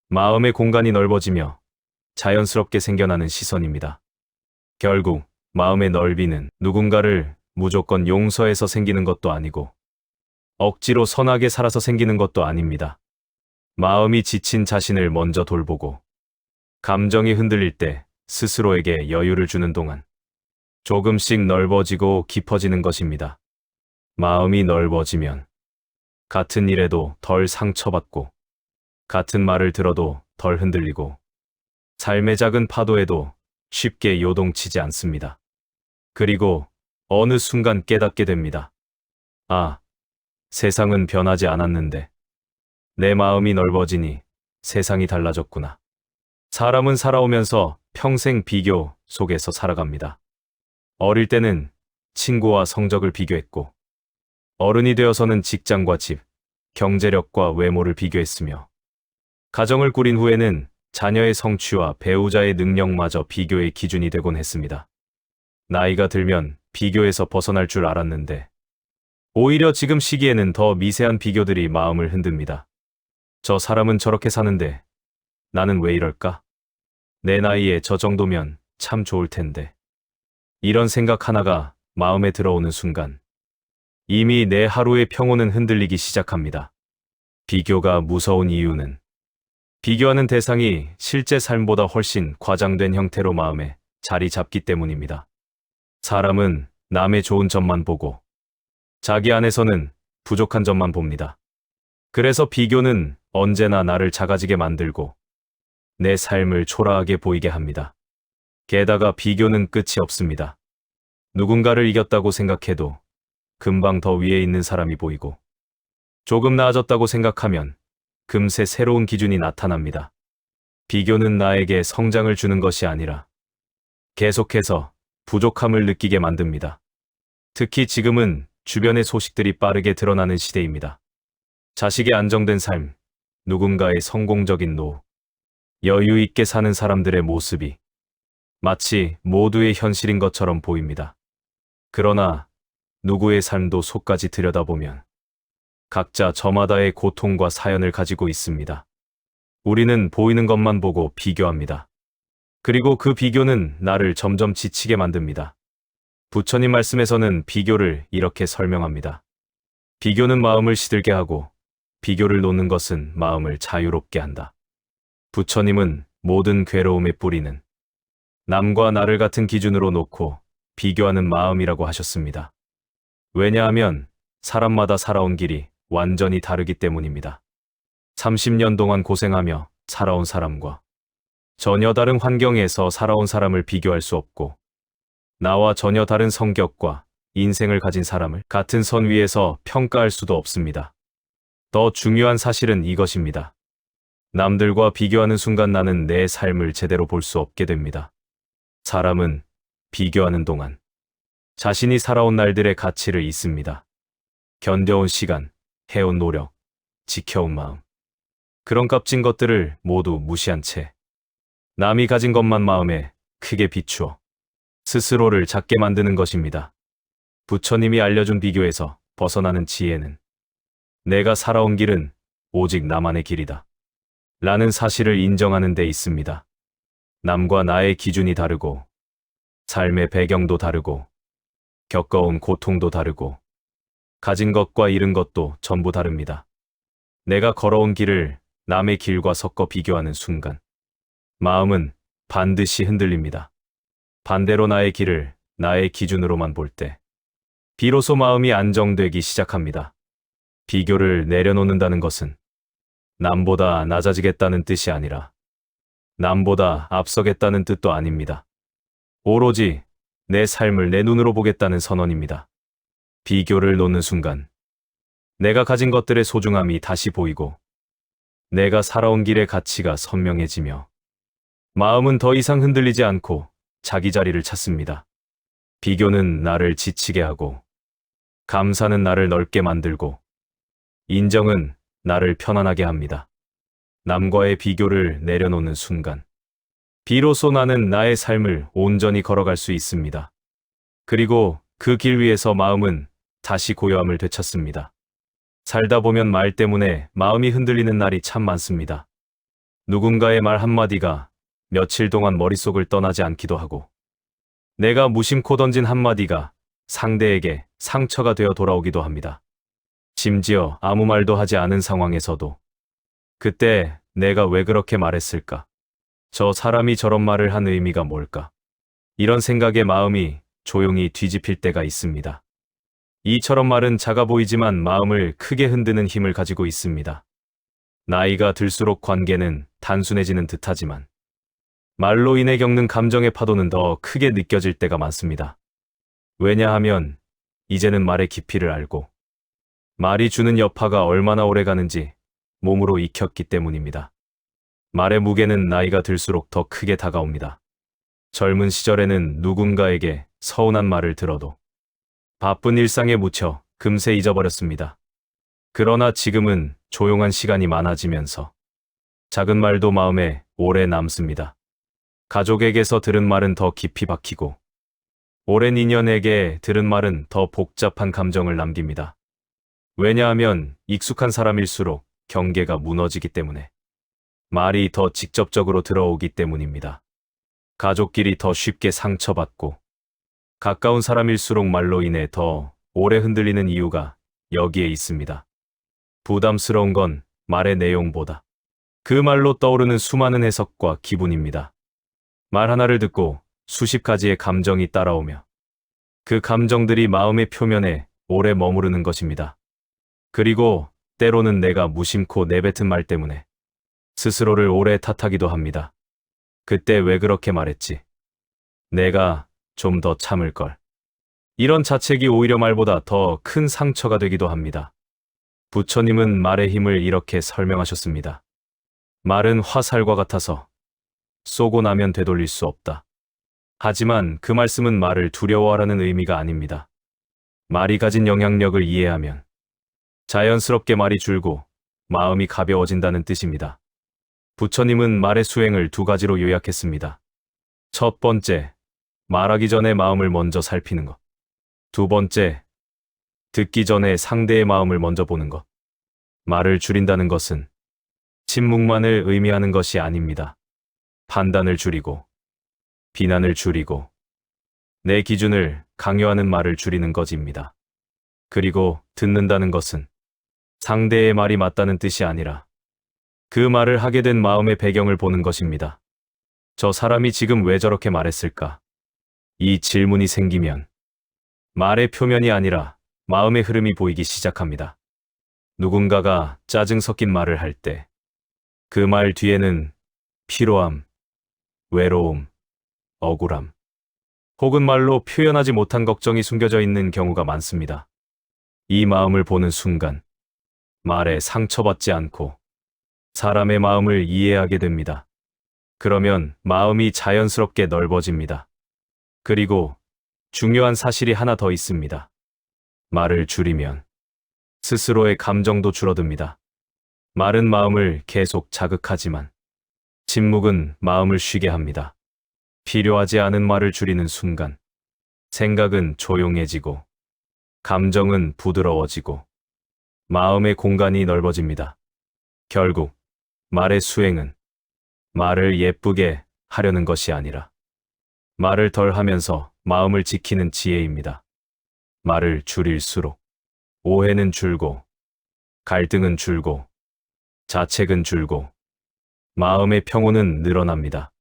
마음의 공간이 넓어지며 자연스럽게 생겨나는 시선입니다. 결국 마음의 넓이는 누군가를 무조건 용서해서 생기는 것도 아니고, 억지로 선하게 살아서 생기는 것도 아닙니다. 마음이 지친 자신을 먼저 돌보고, 감정이 흔들릴 때 스스로에게 여유를 주는 동안 조금씩 넓어지고 깊어지는 것입니다. 마음이 넓어지면 같은 일에도 덜 상처받고, 같은 말을 들어도 덜 흔들리고, 삶의 작은 파도에도 쉽게 요동치지 않습니다. 그리고 어느 순간 깨닫게 됩니다. 아, 세상은 변하지 않았는데 내 마음이 넓어지니 세상이 달라졌구나. 사람은 살아오면서 평생 비교 속에서 살아갑니다. 어릴 때는 친구와 성적을 비교했고, 어른이 되어서는 직장과 집, 경제력과 외모를 비교했으며, 가정을 꾸린 후에는 자녀의 성취와 배우자의 능력마저 비교의 기준이 되곤 했습니다. 나이가 들면 비교에서 벗어날 줄 알았는데, 오히려 지금 시기에는 더 미세한 비교들이 마음을 흔듭니다. 저 사람은 저렇게 사는데 나는 왜 이럴까? 내 나이에 저 정도면 참 좋을 텐데. 이런 생각 하나가 마음에 들어오는 순간 이미 내 하루의 평온은 흔들리기 시작합니다. 비교가 무서운 이유는 비교하는 대상이 실제 삶보다 훨씬 과장된 형태로 마음에 자리 잡기 때문입니다. 사람은 남의 좋은 점만 보고 자기 안에서는 부족한 점만 봅니다. 그래서 비교는 언제나 나를 작아지게 만들고 내 삶을 초라하게 보이게 합니다. 게다가 비교는 끝이 없습니다. 누군가를 이겼다고 생각해도 금방 더 위에 있는 사람이 보이고, 조금 나아졌다고 생각하면 금세 새로운 기준이 나타납니다. 비교는 나에게 성장을 주는 것이 아니라 계속해서 부족함을 느끼게 만듭니다. 특히 지금은 주변의 소식들이 빠르게 드러나는 시대입니다. 자식의 안정된 삶, 누군가의 성공적인 노후, 여유 있게 사는 사람들의 모습이 마치 모두의 현실인 것처럼 보입니다. 그러나 누구의 삶도 속까지 들여다보면 각자 저마다의 고통과 사연을 가지고 있습니다. 우리는 보이는 것만 보고 비교합니다. 그리고 그 비교는 나를 점점 지치게 만듭니다. 부처님 말씀에서는 비교를 이렇게 설명합니다. 비교는 마음을 시들게 하고 비교를 놓는 것은 마음을 자유롭게 한다. 부처님은 모든 괴로움의 뿌리는 남과 나를 같은 기준으로 놓고 비교하는 마음이라고 하셨습니다. 왜냐하면 사람마다 살아온 길이 완전히 다르기 때문입니다. 30년 동안 고생하며 살아온 사람과 전혀 다른 환경에서 살아온 사람을 비교할 수 없고, 나와 전혀 다른 성격과 인생을 가진 사람을 같은 선 위에서 평가할 수도 없습니다. 더 중요한 사실은 이것입니다. 남들과 비교하는 순간 나는 내 삶을 제대로 볼 수 없게 됩니다. 사람은 비교하는 동안 자신이 살아온 날들의 가치를 잊습니다. 견뎌온 시간, 해온 노력, 지켜온 마음. 그런 값진 것들을 모두 무시한 채 남이 가진 것만 마음에 크게 비추어 스스로를 작게 만드는 것입니다. 부처님이 알려준 비교에서 벗어나는 지혜는 내가 살아온 길은 오직 나만의 길이다 라는 사실을 인정하는 데 있습니다. 남과 나의 기준이 다르고 삶의 배경도 다르고 겪어온 고통도 다르고 가진 것과 잃은 것도 전부 다릅니다. 내가 걸어온 길을 남의 길과 섞어 비교하는 순간 마음은 반드시 흔들립니다. 반대로 나의 길을 나의 기준으로만 볼 때 비로소 마음이 안정되기 시작합니다. 비교를 내려놓는다는 것은 남보다 낮아지겠다는 뜻이 아니라 남보다 앞서겠다는 뜻도 아닙니다. 오로지 내 삶을 내 눈으로 보겠다는 선언입니다. 비교를 놓는 순간 내가 가진 것들의 소중함이 다시 보이고 내가 살아온 길의 가치가 선명해지며 마음은 더 이상 흔들리지 않고 자기 자리를 찾습니다. 비교는 나를 지치게 하고 감사는 나를 넓게 만들고 인정은 나를 편안하게 합니다. 남과의 비교를 내려놓는 순간 비로소 나는 나의 삶을 온전히 걸어갈 수 있습니다. 그리고 그 길 위에서 마음은 다시 고요함을 되찾습니다. 살다 보면 말 때문에 마음이 흔들리는 날이 참 많습니다. 누군가의 말 한마디가 며칠 동안 머릿속을 떠나지 않기도 하고 내가 무심코 던진 한마디가 상대에게 상처가 되어 돌아오기도 합니다. 심지어 아무 말도 하지 않은 상황에서도 그때 내가 왜 그렇게 말했을까? 저 사람이 저런 말을 한 의미가 뭘까? 이런 생각에 마음이 조용히 뒤집힐 때가 있습니다. 이처럼 말은 작아 보이지만 마음을 크게 흔드는 힘을 가지고 있습니다. 나이가 들수록 관계는 단순해지는 듯하지만 말로 인해 겪는 감정의 파도는 더 크게 느껴질 때가 많습니다. 왜냐하면 이제는 말의 깊이를 알고 말이 주는 여파가 얼마나 오래 가는지 몸으로 익혔기 때문입니다. 말의 무게는 나이가 들수록 더 크게 다가옵니다. 젊은 시절에는 누군가에게 서운한 말을 들어도 바쁜 일상에 묻혀 금세 잊어버렸습니다. 그러나 지금은 조용한 시간이 많아지면서 작은 말도 마음에 오래 남습니다. 가족에게서 들은 말은 더 깊이 박히고 오랜 인연에게 들은 말은 더 복잡한 감정을 남깁니다. 왜냐하면 익숙한 사람일수록 경계가 무너지기 때문에 말이 더 직접적으로 들어오기 때문입니다. 가족끼리 더 쉽게 상처받고 가까운 사람일수록 말로 인해 더 오래 흔들리는 이유가 여기에 있습니다. 부담스러운 건 말의 내용보다 그 말로 떠오르는 수많은 해석과 기분입니다. 말 하나를 듣고 수십 가지의 감정이 따라오며 그 감정들이 마음의 표면에 오래 머무르는 것입니다. 그리고 때로는 내가 무심코 내뱉은 말 때문에 스스로를 오래 탓하기도 합니다. 그때 왜 그렇게 말했지? 내가 좀 더 참을걸. 이런 자책이 오히려 말보다 더 큰 상처가 되기도 합니다. 부처님은 말의 힘을 이렇게 설명하셨습니다. 말은 화살과 같아서 쏘고 나면 되돌릴 수 없다. 하지만 그 말씀은 말을 두려워하라는 의미가 아닙니다. 말이 가진 영향력을 이해하면 자연스럽게 말이 줄고 마음이 가벼워진다는 뜻입니다. 부처님은 말의 수행을 두 가지로 요약했습니다. 첫 번째, 말하기 전에 마음을 먼저 살피는 것. 두 번째, 듣기 전에 상대의 마음을 먼저 보는 것. 말을 줄인다는 것은 침묵만을 의미하는 것이 아닙니다. 판단을 줄이고, 비난을 줄이고, 내 기준을 강요하는 말을 줄이는 것입니다. 그리고 듣는다는 것은 상대의 말이 맞다는 뜻이 아니라 그 말을 하게 된 마음의 배경을 보는 것입니다. 저 사람이 지금 왜 저렇게 말했을까? 이 질문이 생기면 말의 표면이 아니라 마음의 흐름이 보이기 시작합니다. 누군가가 짜증 섞인 말을 할 때 그 말 뒤에는 피로함, 외로움, 억울함, 혹은 말로 표현하지 못한 걱정이 숨겨져 있는 경우가 많습니다. 이 마음을 보는 순간 말에 상처받지 않고 사람의 마음을 이해하게 됩니다. 그러면 마음이 자연스럽게 넓어집니다. 그리고 중요한 사실이 하나 더 있습니다. 말을 줄이면 스스로의 감정도 줄어듭니다. 말은 마음을 계속 자극하지만 침묵은 마음을 쉬게 합니다. 필요하지 않은 말을 줄이는 순간 생각은 조용해지고 감정은 부드러워지고 마음의 공간이 넓어집니다. 결국 말의 수행은 말을 예쁘게 하려는 것이 아니라 말을 덜 하면서 마음을 지키는 지혜입니다. 말을 줄일수록 오해는 줄고 갈등은 줄고 자책은 줄고 마음의 평온은 늘어납니다.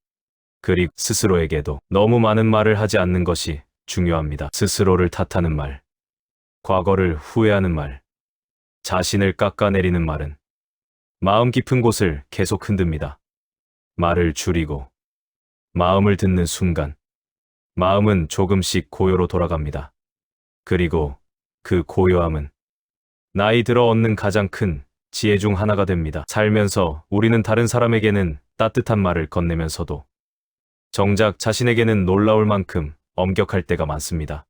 그리고 스스로에게도 너무 많은 말을 하지 않는 것이 중요합니다. 스스로를 탓하는 말, 과거를 후회하는 말, 자신을 깎아내리는 말은 마음 깊은 곳을 계속 흔듭니다. 말을 줄이고 마음을 듣는 순간 마음은 조금씩 고요로 돌아갑니다. 그리고 그 고요함은 나이 들어 얻는 가장 큰 지혜 중 하나가 됩니다. 살면서 우리는 다른 사람에게는 따뜻한 말을 건네면서도 정작 자신에게는 놀라울 만큼 엄격할 때가 많습니다.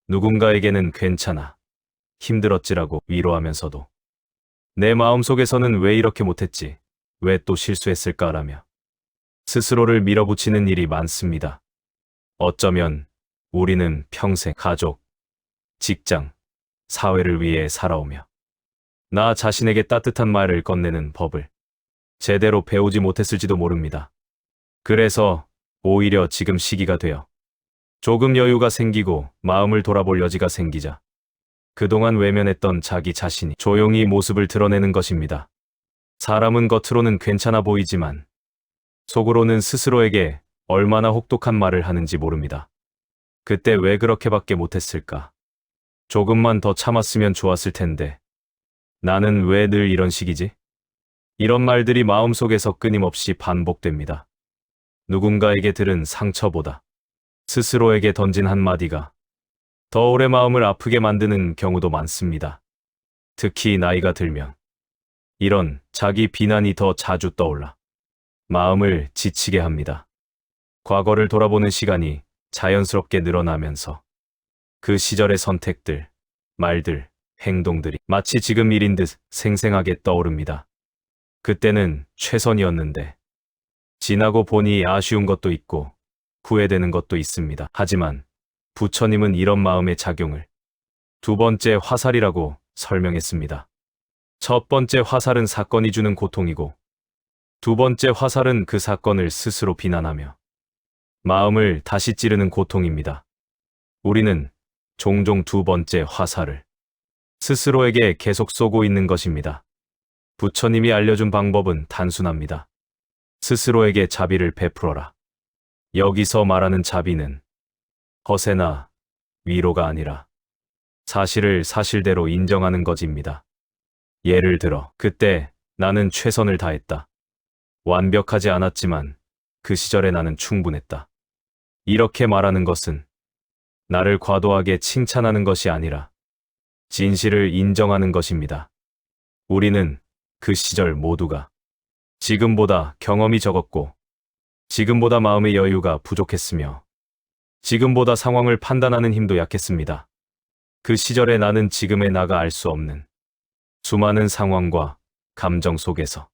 누군가에게는 괜찮아, 힘들었지라고 위로하면서도 내 마음속에서는 왜 이렇게 못했지, 왜 또 실수했을까라며 스스로를 밀어붙이는 일이 많습니다. 어쩌면 우리는 평생 가족, 직장, 사회를 위해 살아오며 나 자신에게 따뜻한 말을 건네는 법을 제대로 배우지 못했을지도 모릅니다. 그래서 오히려 지금 시기가 되어 조금 여유가 생기고 마음을 돌아볼 여지가 생기자 그동안 외면했던 자기 자신이 조용히 모습을 드러내는 것입니다. 사람은 겉으로는 괜찮아 보이지만 속으로는 스스로에게 얼마나 혹독한 말을 하는지 모릅니다. 그때 왜 그렇게밖에 못했을까? 조금만 더 참았으면 좋았을 텐데. 나는 왜 늘 이런 식이지? 이런 말들이 마음속에서 끊임없이 반복됩니다. 누군가에게 들은 상처보다 스스로에게 던진 한마디가 더 오래 마음을 아프게 만드는 경우도 많습니다. 특히 나이가 들면 이런 자기 비난이 더 자주 떠올라 마음을 지치게 합니다. 과거를 돌아보는 시간이 자연스럽게 늘어나면서 그 시절의 선택들, 말들, 행동들이 마치 지금 일인 듯 생생하게 떠오릅니다. 그때는 최선이었는데 지나고 보니 아쉬운 것도 있고 후회되는 것도 있습니다. 하지만 부처님은 이런 마음의 작용을 두 번째 화살이라고 설명했습니다. 첫 번째 화살은 사건이 주는 고통이고 두 번째 화살은 그 사건을 스스로 비난하며 마음을 다시 찌르는 고통입니다. 우리는 종종 두 번째 화살을 스스로에게 계속 쏘고 있는 것입니다. 부처님이 알려준 방법은 단순합니다. 스스로에게 자비를 베풀어라. 여기서 말하는 자비는 허세나 위로가 아니라 사실을 사실대로 인정하는 것입니다. 예를 들어, 그때 나는 최선을 다했다. 완벽하지 않았지만 그 시절에 나는 충분했다. 이렇게 말하는 것은 나를 과도하게 칭찬하는 것이 아니라 진실을 인정하는 것입니다. 우리는 그 시절 모두가 지금보다 경험이 적었고 지금보다 마음의 여유가 부족했으며 지금보다 상황을 판단하는 힘도 약했습니다. 그 시절에 나는 지금의 나가 알 수 없는 수많은 상황과 감정 속에서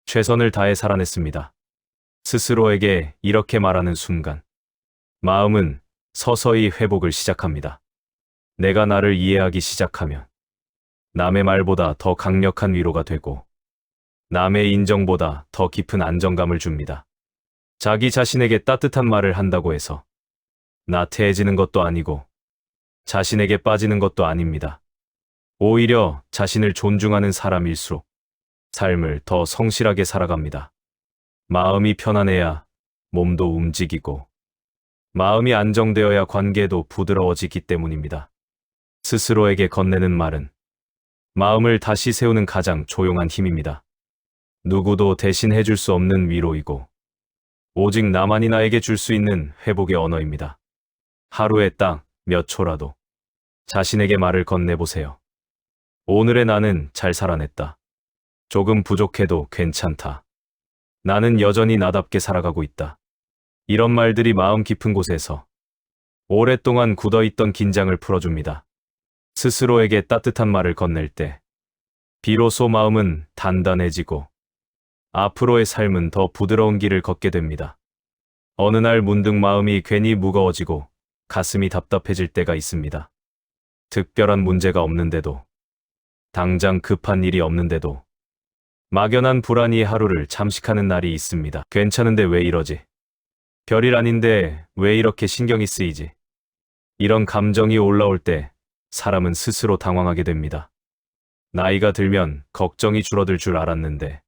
최선을 다해 살아냈습니다. 스스로에게 이렇게 말하는 순간 마음은 서서히 회복을 시작합니다. 내가 나를 이해하기 시작하면 남의 말보다 더 강력한 위로가 되고 남의 인정보다 더 깊은 안정감을 줍니다. 자기 자신에게 따뜻한 말을 한다고 해서 나태해지는 것도 아니고 자신에게 빠지는 것도 아닙니다. 오히려 자신을 존중하는 사람일수록 삶을 더 성실하게 살아갑니다. 마음이 편안해야 몸도 움직이고 마음이 안정되어야 관계도 부드러워지기 때문입니다. 스스로에게 건네는 말은 마음을 다시 세우는 가장 조용한 힘입니다. 누구도 대신 해줄 수 없는 위로이고 오직 나만이 나에게 줄 수 있는 회복의 언어입니다. 하루에 딱 몇 초라도 자신에게 말을 건네보세요. 오늘의 나는 잘 살아냈다. 조금 부족해도 괜찮다. 나는 여전히 나답게 살아가고 있다. 이런 말들이 마음 깊은 곳에서 오랫동안 굳어있던 긴장을 풀어줍니다. 스스로에게 따뜻한 말을 건넬 때 비로소 마음은 단단해지고 앞으로의 삶은 더 부드러운 길을 걷게 됩니다. 어느 날 문득 마음이 괜히 무거워지고 가슴이 답답해질 때가 있습니다. 특별한 문제가 없는데도, 당장 급한 일이 없는데도 막연한 불안이 하루를 잠식하는 날이 있습니다. 괜찮은데 왜 이러지? 별일 아닌데 왜 이렇게 신경이 쓰이지? 이런 감정이 올라올 때 사람은 스스로 당황하게 됩니다. 나이가 들면 걱정이 줄어들 줄 알았는데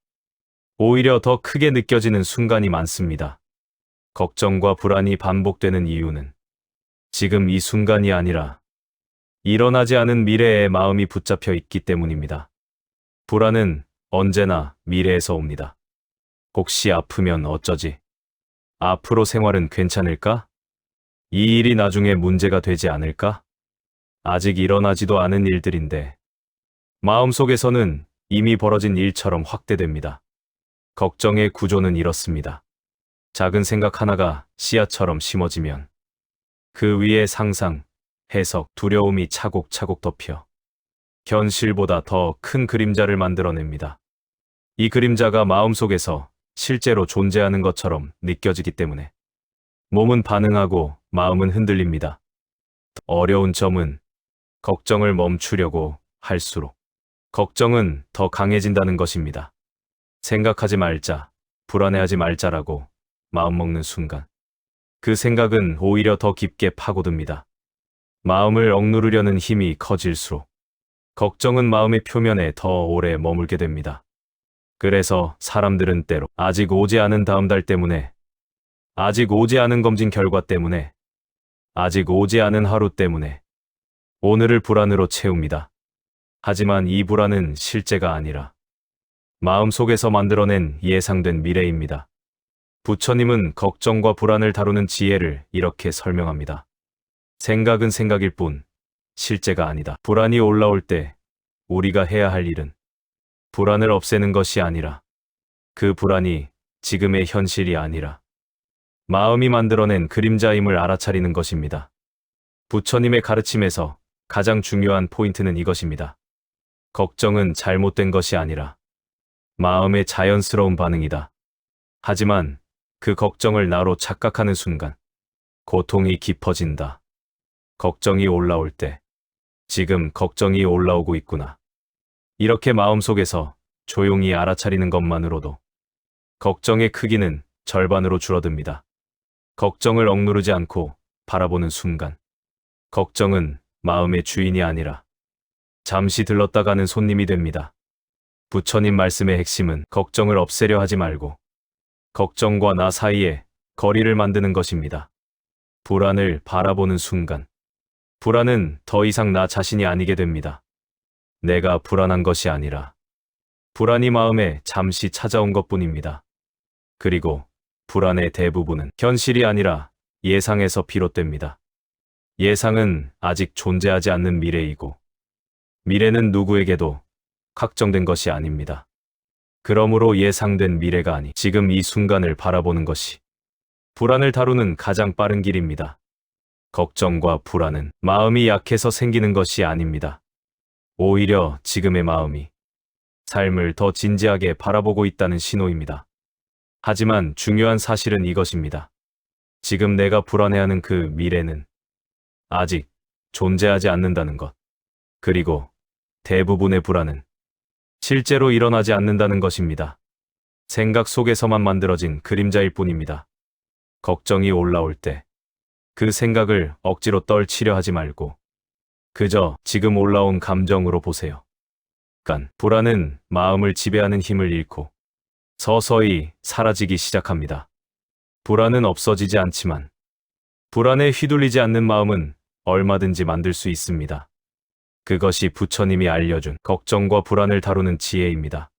오히려 더 크게 느껴지는 순간이 많습니다. 걱정과 불안이 반복되는 이유는 지금 이 순간이 아니라 일어나지 않은 미래에 마음이 붙잡혀 있기 때문입니다. 불안은 언제나 미래에서 옵니다. 혹시 아프면 어쩌지? 앞으로 생활은 괜찮을까? 이 일이 나중에 문제가 되지 않을까? 아직 일어나지도 않은 일들인데 마음속에서는 이미 벌어진 일처럼 확대됩니다. 걱정의 구조는 이렇습니다. 작은 생각 하나가 씨앗처럼 심어지면 그 위에 상상, 해석, 두려움이 차곡차곡 덮여 현실보다 더 큰 그림자를 만들어냅니다. 이 그림자가 마음속에서 실제로 존재하는 것처럼 느껴지기 때문에 몸은 반응하고 마음은 흔들립니다. 어려운 점은 걱정을 멈추려고 할수록 걱정은 더 강해진다는 것입니다. 생각하지 말자, 불안해하지 말자라고 마음먹는 순간 그 생각은 오히려 더 깊게 파고듭니다. 마음을 억누르려는 힘이 커질수록 걱정은 마음의 표면에 더 오래 머물게 됩니다. 그래서 사람들은 때로 아직 오지 않은 다음 달 때문에, 아직 오지 않은 검진 결과 때문에, 아직 오지 않은 하루 때문에 오늘을 불안으로 채웁니다. 하지만 이 불안은 실제가 아니라 마음속에서 만들어낸 예상된 미래입니다. 부처님은 걱정과 불안을 다루는 지혜를 이렇게 설명합니다. 생각은 생각일 뿐 실제가 아니다. 불안이 올라올 때 우리가 해야 할 일은 불안을 없애는 것이 아니라 그 불안이 지금의 현실이 아니라 마음이 만들어낸 그림자임을 알아차리는 것입니다. 부처님의 가르침에서 가장 중요한 포인트는 이것입니다. 걱정은 잘못된 것이 아니라 마음의 자연스러운 반응이다. 하지만 그 걱정을 나로 착각하는 순간 고통이 깊어진다. 걱정이 올라올 때 지금 걱정이 올라오고 있구나. 이렇게 마음속에서 조용히 알아차리는 것만으로도 걱정의 크기는 절반으로 줄어듭니다. 걱정을 억누르지 않고 바라보는 순간 걱정은 마음의 주인이 아니라 잠시 들렀다 가는 손님이 됩니다. 부처님 말씀의 핵심은 걱정을 없애려 하지 말고 걱정과 나 사이에 거리를 만드는 것입니다. 불안을 바라보는 순간 불안은 더 이상 나 자신이 아니게 됩니다. 내가 불안한 것이 아니라 불안이 마음에 잠시 찾아온 것뿐입니다. 그리고 불안의 대부분은 현실이 아니라 예상에서 비롯됩니다. 예상은 아직 존재하지 않는 미래이고 미래는 누구에게도 확정된 것이 아닙니다. 그러므로 예상된 미래가 아니 지금 이 순간을 바라보는 것이 불안을 다루는 가장 빠른 길입니다. 걱정과 불안은 마음이 약해서 생기는 것이 아닙니다. 오히려 지금의 마음이 삶을 더 진지하게 바라보고 있다는 신호입니다. 하지만 중요한 사실은 이것입니다. 지금 내가 불안해하는 그 미래는 아직 존재하지 않는다는 것. 그리고 대부분의 불안은 실제로 일어나지 않는다는 것입니다. 생각 속에서만 만들어진 그림자일 뿐입니다. 걱정이 올라올 때 그 생각을 억지로 떨치려 하지 말고 그저 지금 올라온 감정으로 보세요. 불안은 마음을 지배하는 힘을 잃고 서서히 사라지기 시작합니다. 불안은 없어지지 않지만 불안에 휘둘리지 않는 마음은 얼마든지 만들 수 있습니다. 그것이 부처님이 알려준 걱정과 불안을 다루는 지혜입니다.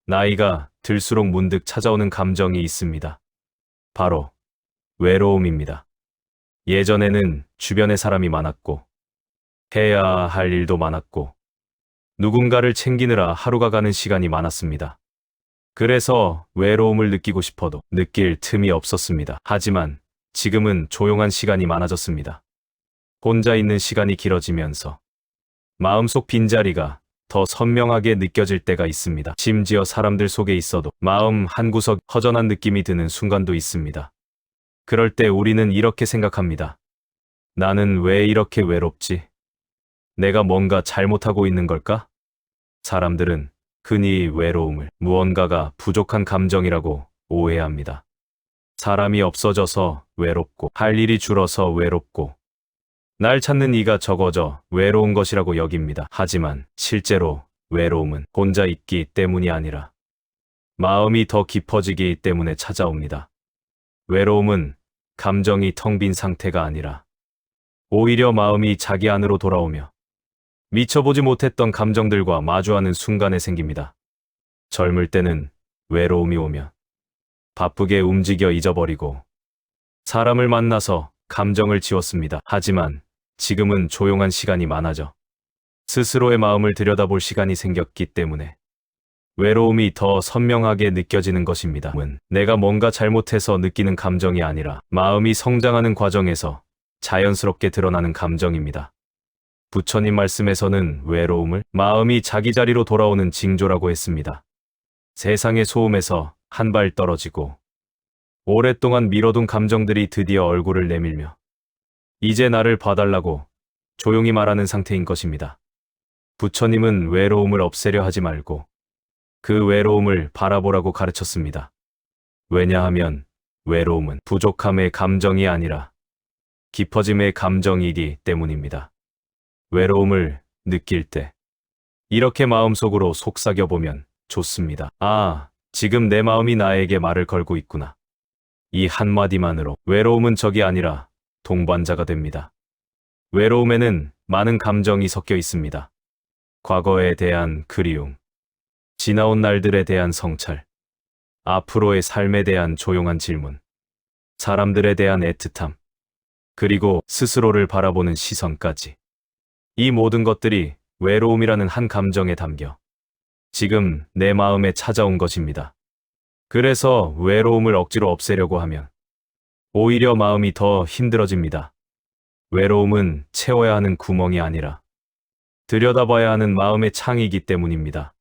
나이가 들수록 문득 찾아오는 감정이 있습니다. 바로 외로움입니다. 예전에는 주변에 사람이 많았고 해야 할 일도 많았고 누군가를 챙기느라 하루가 가는 시간이 많았습니다. 그래서 외로움을 느끼고 싶어도 느낄 틈이 없었습니다. 하지만 지금은 조용한 시간이 많아졌습니다. 혼자 있는 시간이 길어지면서 마음속 빈자리가 더 선명하게 느껴질 때가 있습니다. 심지어 사람들 속에 있어도 마음 한구석 허전한 느낌이 드는 순간도 있습니다. 그럴 때 우리는 이렇게 생각합니다. 나는 왜 이렇게 외롭지? 내가 뭔가 잘못하고 있는 걸까? 사람들은 흔히 외로움을 무언가가 부족한 감정이라고 오해합니다. 사람이 없어져서 외롭고 할 일이 줄어서 외롭고 날 찾는 이가 적어져 외로운 것이라고 여깁니다. 하지만 실제로 외로움은 혼자 있기 때문이 아니라 마음이 더 깊어지기 때문에 찾아옵니다. 외로움은 감정이 텅 빈 상태가 아니라 오히려 마음이 자기 안으로 돌아오며 미처 보지 못했던 감정들과 마주하는 순간에 생깁니다. 젊을 때는 외로움이 오면 바쁘게 움직여 잊어버리고 사람을 만나서 감정을 지웠습니다. 하지만 지금은 조용한 시간이 많아져 스스로의 마음을 들여다볼 시간이 생겼기 때문에 외로움이 더 선명하게 느껴지는 것입니다. 내가 뭔가 잘못해서 느끼는 감정이 아니라 마음이 성장하는 과정에서 자연스럽게 드러나는 감정입니다. 부처님 말씀에서는 외로움을 마음이 자기 자리로 돌아오는 징조라고 했습니다. 세상의 소음에서 한 발 떨어지고 오랫동안 미뤄둔 감정들이 드디어 얼굴을 내밀며 이제 나를 봐달라고 조용히 말하는 상태인 것입니다. 부처님은 외로움을 없애려 하지 말고 그 외로움을 바라보라고 가르쳤습니다. 왜냐하면 외로움은 부족함의 감정이 아니라 깊어짐의 감정이기 때문입니다. 외로움을 느낄 때 이렇게 마음속으로 속삭여보면 좋습니다. 아, 지금 내 마음이 나에게 말을 걸고 있구나. 이 한마디만으로 외로움은 적이 아니라 동반자가 됩니다. 외로움에는 많은 감정이 섞여 있습니다. 과거에 대한 그리움, 지나온 날들에 대한 성찰, 앞으로의 삶에 대한 조용한 질문, 사람들에 대한 애틋함, 그리고 스스로를 바라보는 시선까지. 이 모든 것들이 외로움이라는 한 감정에 담겨 지금 내 마음에 찾아온 것입니다. 그래서 외로움을 억지로 없애려고 하면 오히려 마음이 더 힘들어집니다. 외로움은 채워야 하는 구멍이 아니라 들여다봐야 하는 마음의 창이기 때문입니다.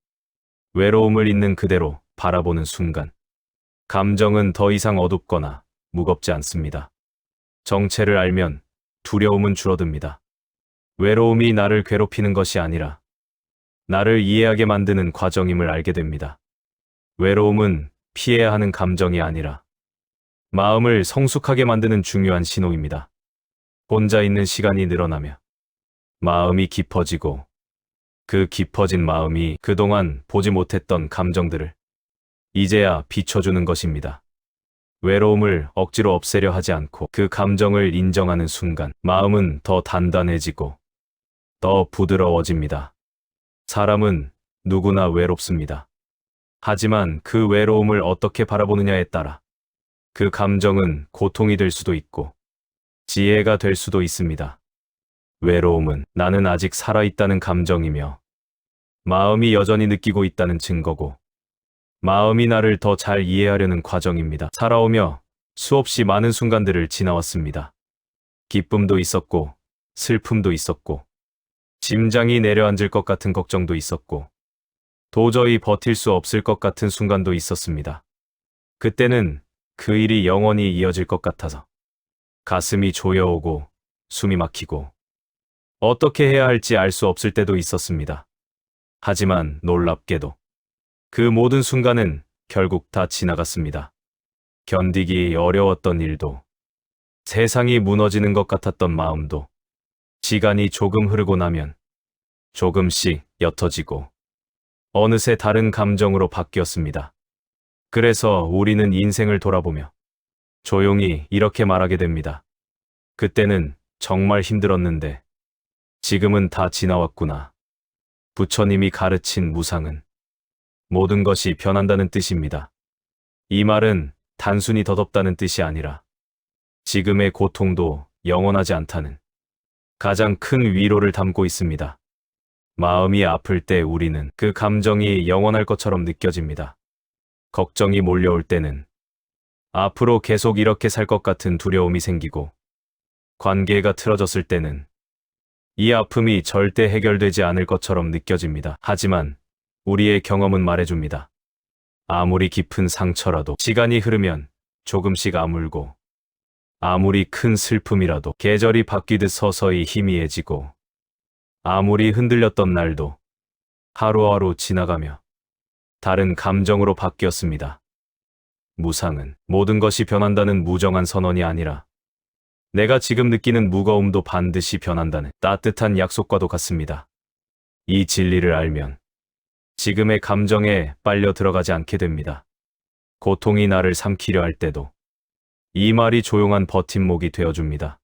외로움을 있는 그대로 바라보는 순간 감정은 더 이상 어둡거나 무겁지 않습니다. 정체를 알면 두려움은 줄어듭니다. 외로움이 나를 괴롭히는 것이 아니라 나를 이해하게 만드는 과정임을 알게 됩니다. 외로움은 피해야 하는 감정이 아니라 마음을 성숙하게 만드는 중요한 신호입니다. 혼자 있는 시간이 늘어나며 마음이 깊어지고 그 깊어진 마음이 그동안 보지 못했던 감정들을 이제야 비춰주는 것입니다. 외로움을 억지로 없애려 하지 않고 그 감정을 인정하는 순간 마음은 더 단단해지고 더 부드러워집니다. 사람은 누구나 외롭습니다. 하지만 그 외로움을 어떻게 바라보느냐에 따라 그 감정은 고통이 될 수도 있고 지혜가 될 수도 있습니다. 외로움은 나는 아직 살아있다는 감정이며 마음이 여전히 느끼고 있다는 증거고 마음이 나를 더 잘 이해하려는 과정입니다. 살아오며 수없이 많은 순간들을 지나왔습니다. 기쁨도 있었고 슬픔도 있었고 심장이 내려앉을 것 같은 걱정도 있었고 도저히 버틸 수 없을 것 같은 순간도 있었습니다. 그때는 그 일이 영원히 이어질 것 같아서 가슴이 조여오고 숨이 막히고 어떻게 해야 할지 알 수 없을 때도 있었습니다. 하지만 놀랍게도 그 모든 순간은 결국 다 지나갔습니다. 견디기 어려웠던 일도, 세상이 무너지는 것 같았던 마음도, 시간이 조금 흐르고 나면 조금씩 옅어지고 어느새 다른 감정으로 바뀌었습니다. 그래서 우리는 인생을 돌아보며 조용히 이렇게 말하게 됩니다. 그때는 정말 힘들었는데 지금은 다 지나왔구나. 부처님이 가르친 무상은 모든 것이 변한다는 뜻입니다. 이 말은 단순히 덧없다는 뜻이 아니라 지금의 고통도 영원하지 않다는 가장 큰 위로를 담고 있습니다. 마음이 아플 때 우리는 그 감정이 영원할 것처럼 느껴집니다. 걱정이 몰려올 때는 앞으로 계속 이렇게 살 것 같은 두려움이 생기고, 관계가 틀어졌을 때는 이 아픔이 절대 해결되지 않을 것처럼 느껴집니다. 하지만 우리의 경험은 말해줍니다. 아무리 깊은 상처라도 시간이 흐르면 조금씩 아물고, 아무리 큰 슬픔이라도 계절이 바뀌듯 서서히 희미해지고, 아무리 흔들렸던 날도 하루하루 지나가며 다른 감정으로 바뀌었습니다. 무상은 모든 것이 변한다는 무정한 선언이 아니라 내가 지금 느끼는 무거움도 반드시 변한다는 따뜻한 약속과도 같습니다. 이 진리를 알면 지금의 감정에 빨려 들어가지 않게 됩니다. 고통이 나를 삼키려 할 때도 이 말이 조용한 버팀목이 되어줍니다.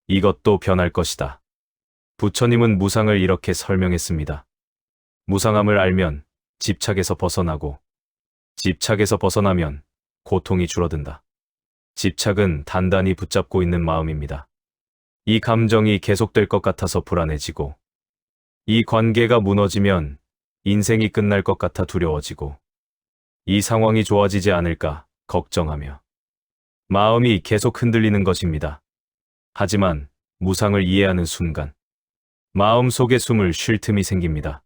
이것도 변할 것이다. 부처님은 무상을 이렇게 설명했습니다. 무상함을 알면 집착에서 벗어나고, 집착에서 벗어나면 고통이 줄어든다. 집착은 단단히 붙잡고 있는 마음입니다. 이 감정이 계속될 것 같아서 불안해지고, 이 관계가 무너지면 인생이 끝날 것 같아 두려워지고, 이 상황이 좋아지지 않을까 걱정하며 마음이 계속 흔들리는 것입니다. 하지만 무상을 이해하는 순간 마음 속에 숨을 쉴 틈이 생깁니다.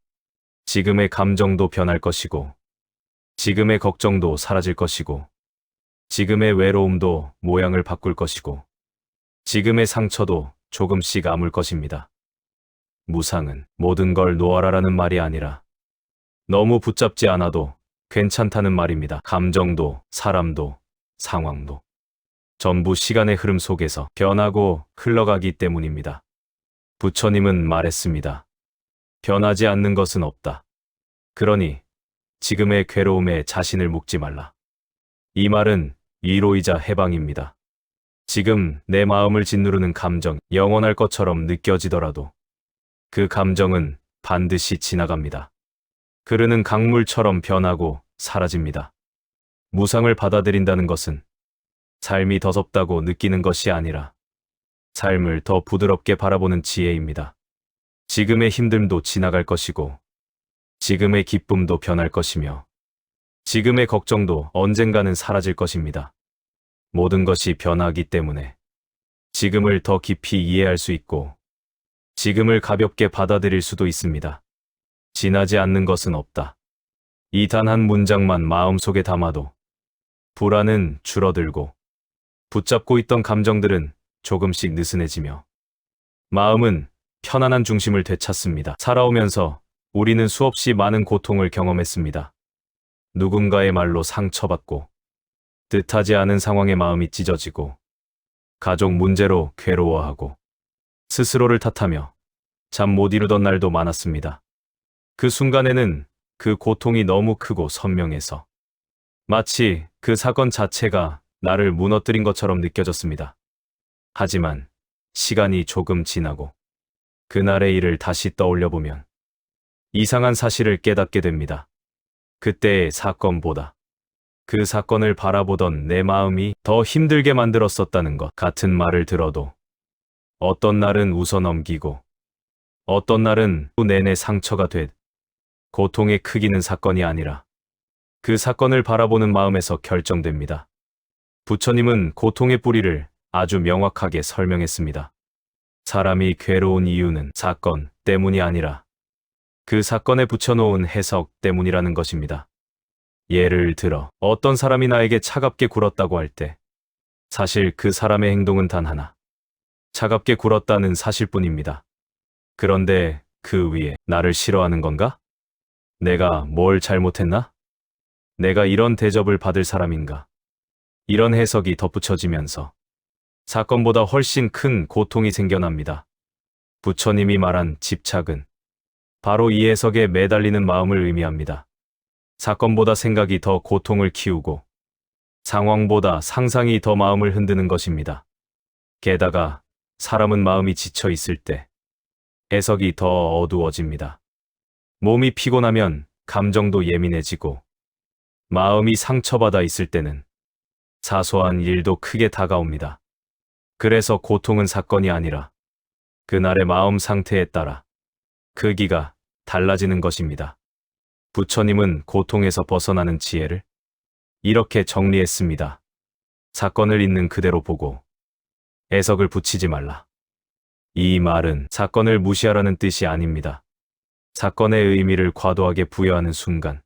지금의 감정도 변할 것이고, 지금의 걱정도 사라질 것이고, 지금의 외로움도 모양을 바꿀 것이고, 지금의 상처도 조금씩 아물 것입니다. 무상은 모든 걸 놓아라라는 말이 아니라 너무 붙잡지 않아도 괜찮다는 말입니다. 감정도, 사람도, 상황도 전부 시간의 흐름 속에서 변하고 흘러가기 때문입니다. 부처님은 말했습니다. 변하지 않는 것은 없다. 그러니 지금의 괴로움에 자신을 묶지 말라. 이 말은 위로이자 해방입니다. 지금 내 마음을 짓누르는 감정, 영원할 것처럼 느껴지더라도 그 감정은 반드시 지나갑니다. 흐르는 강물처럼 변하고 사라집니다. 무상을 받아들인다는 것은 삶이 더섭다고 느끼는 것이 아니라 삶을 더 부드럽게 바라보는 지혜입니다. 지금의 힘듦도 지나갈 것이고, 지금의 기쁨도 변할 것이며, 지금의 걱정도 언젠가는 사라질 것입니다. 모든 것이 변하기 때문에 지금을 더 깊이 이해할 수 있고, 지금을 가볍게 받아들일 수도 있습니다. 지나지 않는 것은 없다. 이 단 한 문장만 마음속에 담아도 불안은 줄어들고, 붙잡고 있던 감정들은 조금씩 느슨해지며, 마음은 편안한 중심을 되찾습니다. 살아오면서 우리는 수없이 많은 고통을 경험했습니다. 누군가의 말로 상처받고, 뜻하지 않은 상황에 마음이 찢어지고, 가족 문제로 괴로워하고, 스스로를 탓하며 잠 못 이루던 날도 많았습니다. 그 순간에는 그 고통이 너무 크고 선명해서 마치 그 사건 자체가 나를 무너뜨린 것처럼 느껴졌습니다. 하지만 시간이 조금 지나고 그날의 일을 다시 떠올려보면 이상한 사실을 깨닫게 됩니다. 그때의 사건보다 그 사건을 바라보던 내 마음이 더 힘들게 만들었었다는 것. 같은 말을 들어도 어떤 날은 웃어 넘기고, 어떤 날은 내내 상처가 돼. 고통의 크기는 사건이 아니라 그 사건을 바라보는 마음에서 결정됩니다. 부처님은 고통의 뿌리를 아주 명확하게 설명했습니다. 사람이 괴로운 이유는 사건 때문이 아니라 그 사건에 붙여놓은 해석 때문이라는 것입니다. 예를 들어 어떤 사람이 나에게 차갑게 굴었다고 할 때 사실 그 사람의 행동은 단 하나, 차갑게 굴었다는 사실뿐입니다. 그런데 그 위에 나를 싫어하는 건가? 내가 뭘 잘못했나? 내가 이런 대접을 받을 사람인가? 이런 해석이 덧붙여지면서 사건보다 훨씬 큰 고통이 생겨납니다. 부처님이 말한 집착은 바로 이 해석에 매달리는 마음을 의미합니다. 사건보다 생각이 더 고통을 키우고 상황보다 상상이 더 마음을 흔드는 것입니다. 게다가 사람은 마음이 지쳐 있을 때 해석이 더 어두워집니다. 몸이 피곤하면 감정도 예민해지고 마음이 상처받아 있을 때는 사소한 일도 크게 다가옵니다. 그래서 고통은 사건이 아니라 그날의 마음 상태에 따라 크기가 달라지는 것입니다. 부처님은 고통에서 벗어나는 지혜를 이렇게 정리했습니다. 사건을 있는 그대로 보고 해석을 붙이지 말라. 이 말은 사건을 무시하라는 뜻이 아닙니다. 사건의 의미를 과도하게 부여하는 순간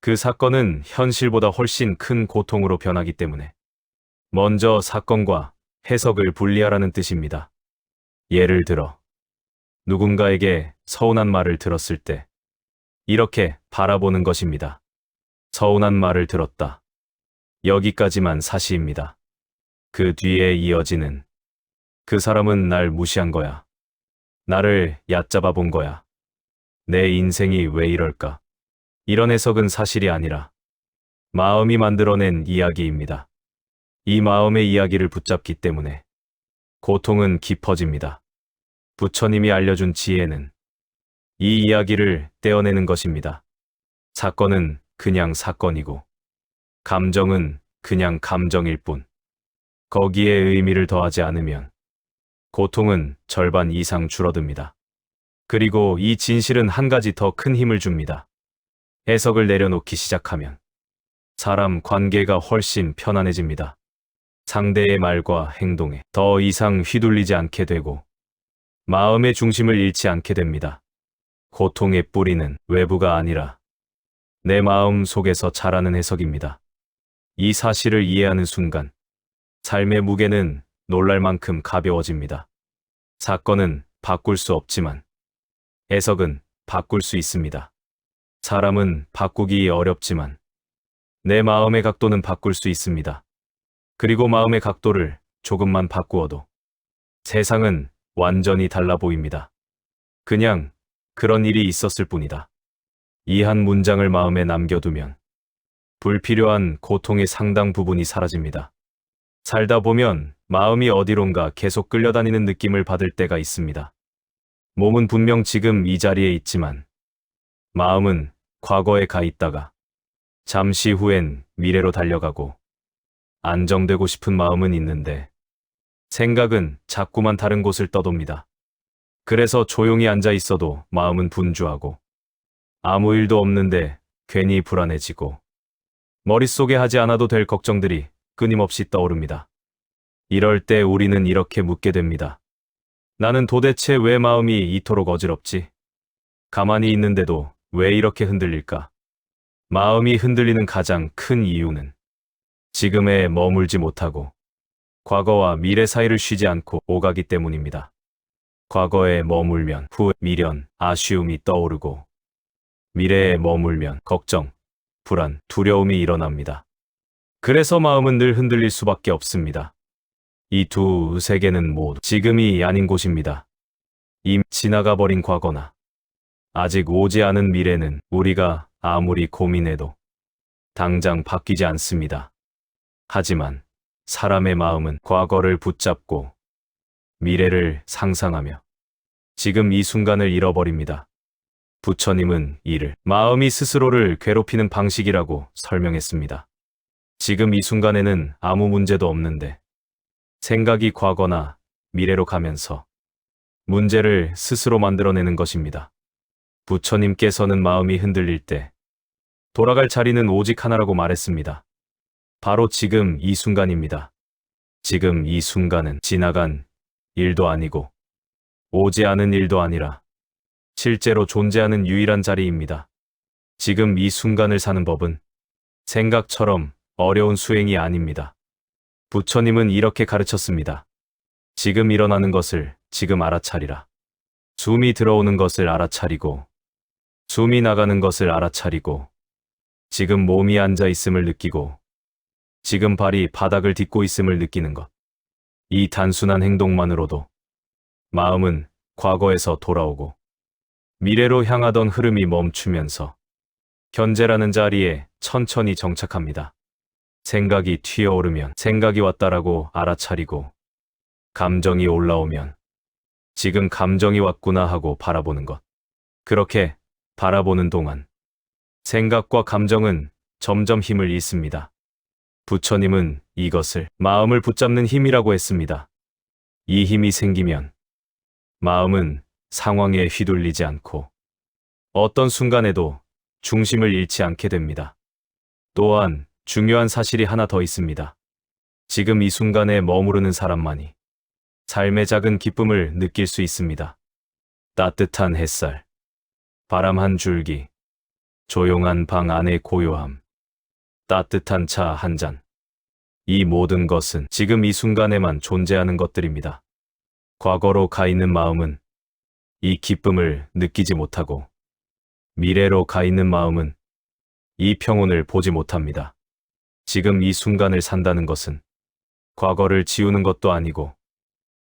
그 사건은 현실보다 훨씬 큰 고통으로 변하기 때문에 먼저 사건과 해석을 분리하라는 뜻입니다. 예를 들어 누군가에게 서운한 말을 들었을 때 이렇게 바라보는 것입니다. 서운한 말을 들었다. 여기까지만 사실입니다. 그 뒤에 이어지는 그 사람은 날 무시한 거야. 나를 얕잡아 본 거야. 내 인생이 왜 이럴까? 이런 해석은 사실이 아니라 마음이 만들어낸 이야기입니다. 이 마음의 이야기를 붙잡기 때문에 고통은 깊어집니다. 부처님이 알려준 지혜는 이 이야기를 떼어내는 것입니다. 사건은 그냥 사건이고 감정은 그냥 감정일 뿐. 거기에 의미를 더하지 않으면 고통은 절반 이상 줄어듭니다. 그리고 이 진실은 한 가지 더 큰 힘을 줍니다. 해석을 내려놓기 시작하면 사람 관계가 훨씬 편안해집니다. 상대의 말과 행동에 더 이상 휘둘리지 않게 되고 마음의 중심을 잃지 않게 됩니다. 고통의 뿌리는 외부가 아니라 내 마음 속에서 자라는 해석입니다. 이 사실을 이해하는 순간 삶의 무게는 놀랄 만큼 가벼워집니다. 사건은 바꿀 수 없지만 해석은 바꿀 수 있습니다. 사람은 바꾸기 어렵지만 내 마음의 각도는 바꿀 수 있습니다. 그리고 마음의 각도를 조금만 바꾸어도 세상은 완전히 달라 보입니다. 그냥 그런 일이 있었을 뿐이다. 이 한 문장을 마음에 남겨두면 불필요한 고통의 상당 부분이 사라집니다. 살다 보면 마음이 어디론가 계속 끌려다니는 느낌을 받을 때가 있습니다. 몸은 분명 지금 이 자리에 있지만 마음은 과거에 가 있다가 잠시 후엔 미래로 달려가고 안정되고 싶은 마음은 있는데 생각은 자꾸만 다른 곳을 떠돕니다. 그래서 조용히 앉아 있어도 마음은 분주하고 아무 일도 없는데 괜히 불안해지고 머릿속에 하지 않아도 될 걱정들이 끊임없이 떠오릅니다. 이럴 때 우리는 이렇게 묻게 됩니다. 나는 도대체 왜 마음이 이토록 어지럽지? 가만히 있는데도 왜 이렇게 흔들릴까? 마음이 흔들리는 가장 큰 이유는 지금에 머물지 못하고 과거와 미래 사이를 쉬지 않고 오가기 때문입니다. 과거에 머물면 후, 미련, 아쉬움이 떠오르고 미래에 머물면 걱정, 불안, 두려움이 일어납니다. 그래서 마음은 늘 흔들릴 수밖에 없습니다. 이 두 세계는 모두 지금이 아닌 곳입니다. 이미 지나가 버린 과거나 아직 오지 않은 미래는 우리가 아무리 고민해도 당장 바뀌지 않습니다. 하지만 사람의 마음은 과거를 붙잡고 미래를 상상하며 지금 이 순간을 잃어버립니다. 부처님은 이를 마음이 스스로를 괴롭히는 방식이라고 설명했습니다. 지금 이 순간에는 아무 문제도 없는데 생각이 과거나 미래로 가면서 문제를 스스로 만들어내는 것입니다. 부처님께서는 마음이 흔들릴 때 돌아갈 자리는 오직 하나라고 말했습니다. 바로 지금 이 순간입니다. 지금 이 순간은 지나간 일도 아니고 오지 않은 일도 아니라 실제로 존재하는 유일한 자리입니다. 지금 이 순간을 사는 법은 생각처럼 어려운 수행이 아닙니다. 부처님은 이렇게 가르쳤습니다. 지금 일어나는 것을 지금 알아차리라. 숨이 들어오는 것을 알아차리고 숨이 나가는 것을 알아차리고, 지금 몸이 앉아 있음을 느끼고, 지금 발이 바닥을 딛고 있음을 느끼는 것. 이 단순한 행동만으로도 마음은 과거에서 돌아오고 미래로 향하던 흐름이 멈추면서 현재라는 자리에 천천히 정착합니다. 생각이 튀어오르면 생각이 왔다라고 알아차리고, 감정이 올라오면 지금 감정이 왔구나 하고 바라보는 것. 그렇게 바라보는 동안 생각과 감정은 점점 힘을 잃습니다. 부처님은 이것을 마음을 붙잡는 힘이라고 했습니다. 이 힘이 생기면 마음은 상황에 휘둘리지 않고 어떤 순간에도 중심을 잃지 않게 됩니다. 또한 중요한 사실이 하나 더 있습니다. 지금 이 순간에 머무르는 사람만이 삶의 작은 기쁨을 느낄 수 있습니다. 따뜻한 햇살, 바람 한 줄기, 조용한 방 안의 고요함, 따뜻한 차 한 잔. 이 모든 것은 지금 이 순간에만 존재하는 것들입니다. 과거로 가 있는 마음은 이 기쁨을 느끼지 못하고, 미래로 가 있는 마음은 이 평온을 보지 못합니다. 지금 이 순간을 산다는 것은 과거를 지우는 것도 아니고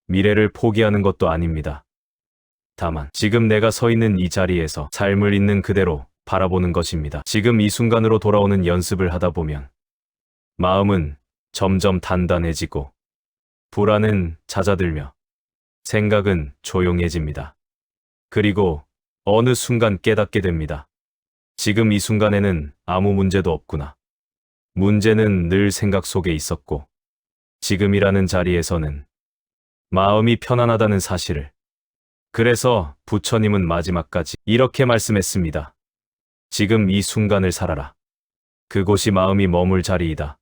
미래를 포기하는 것도 아닙니다. 다만 지금 내가 서 있는 이 자리에서 삶을 있는 그대로 바라보는 것입니다. 지금 이 순간으로 돌아오는 연습을 하다 보면 마음은 점점 단단해지고, 불안은 잦아들며 생각은 조용해집니다. 그리고 어느 순간 깨닫게 됩니다. 지금 이 순간에는 아무 문제도 없구나. 문제는 늘 생각 속에 있었고, 지금이라는 자리에서는 마음이 편안하다는 사실을. 그래서 부처님은 마지막까지 이렇게 말씀했습니다. 지금 이 순간을 살아라. 그곳이 마음이 머물 자리이다.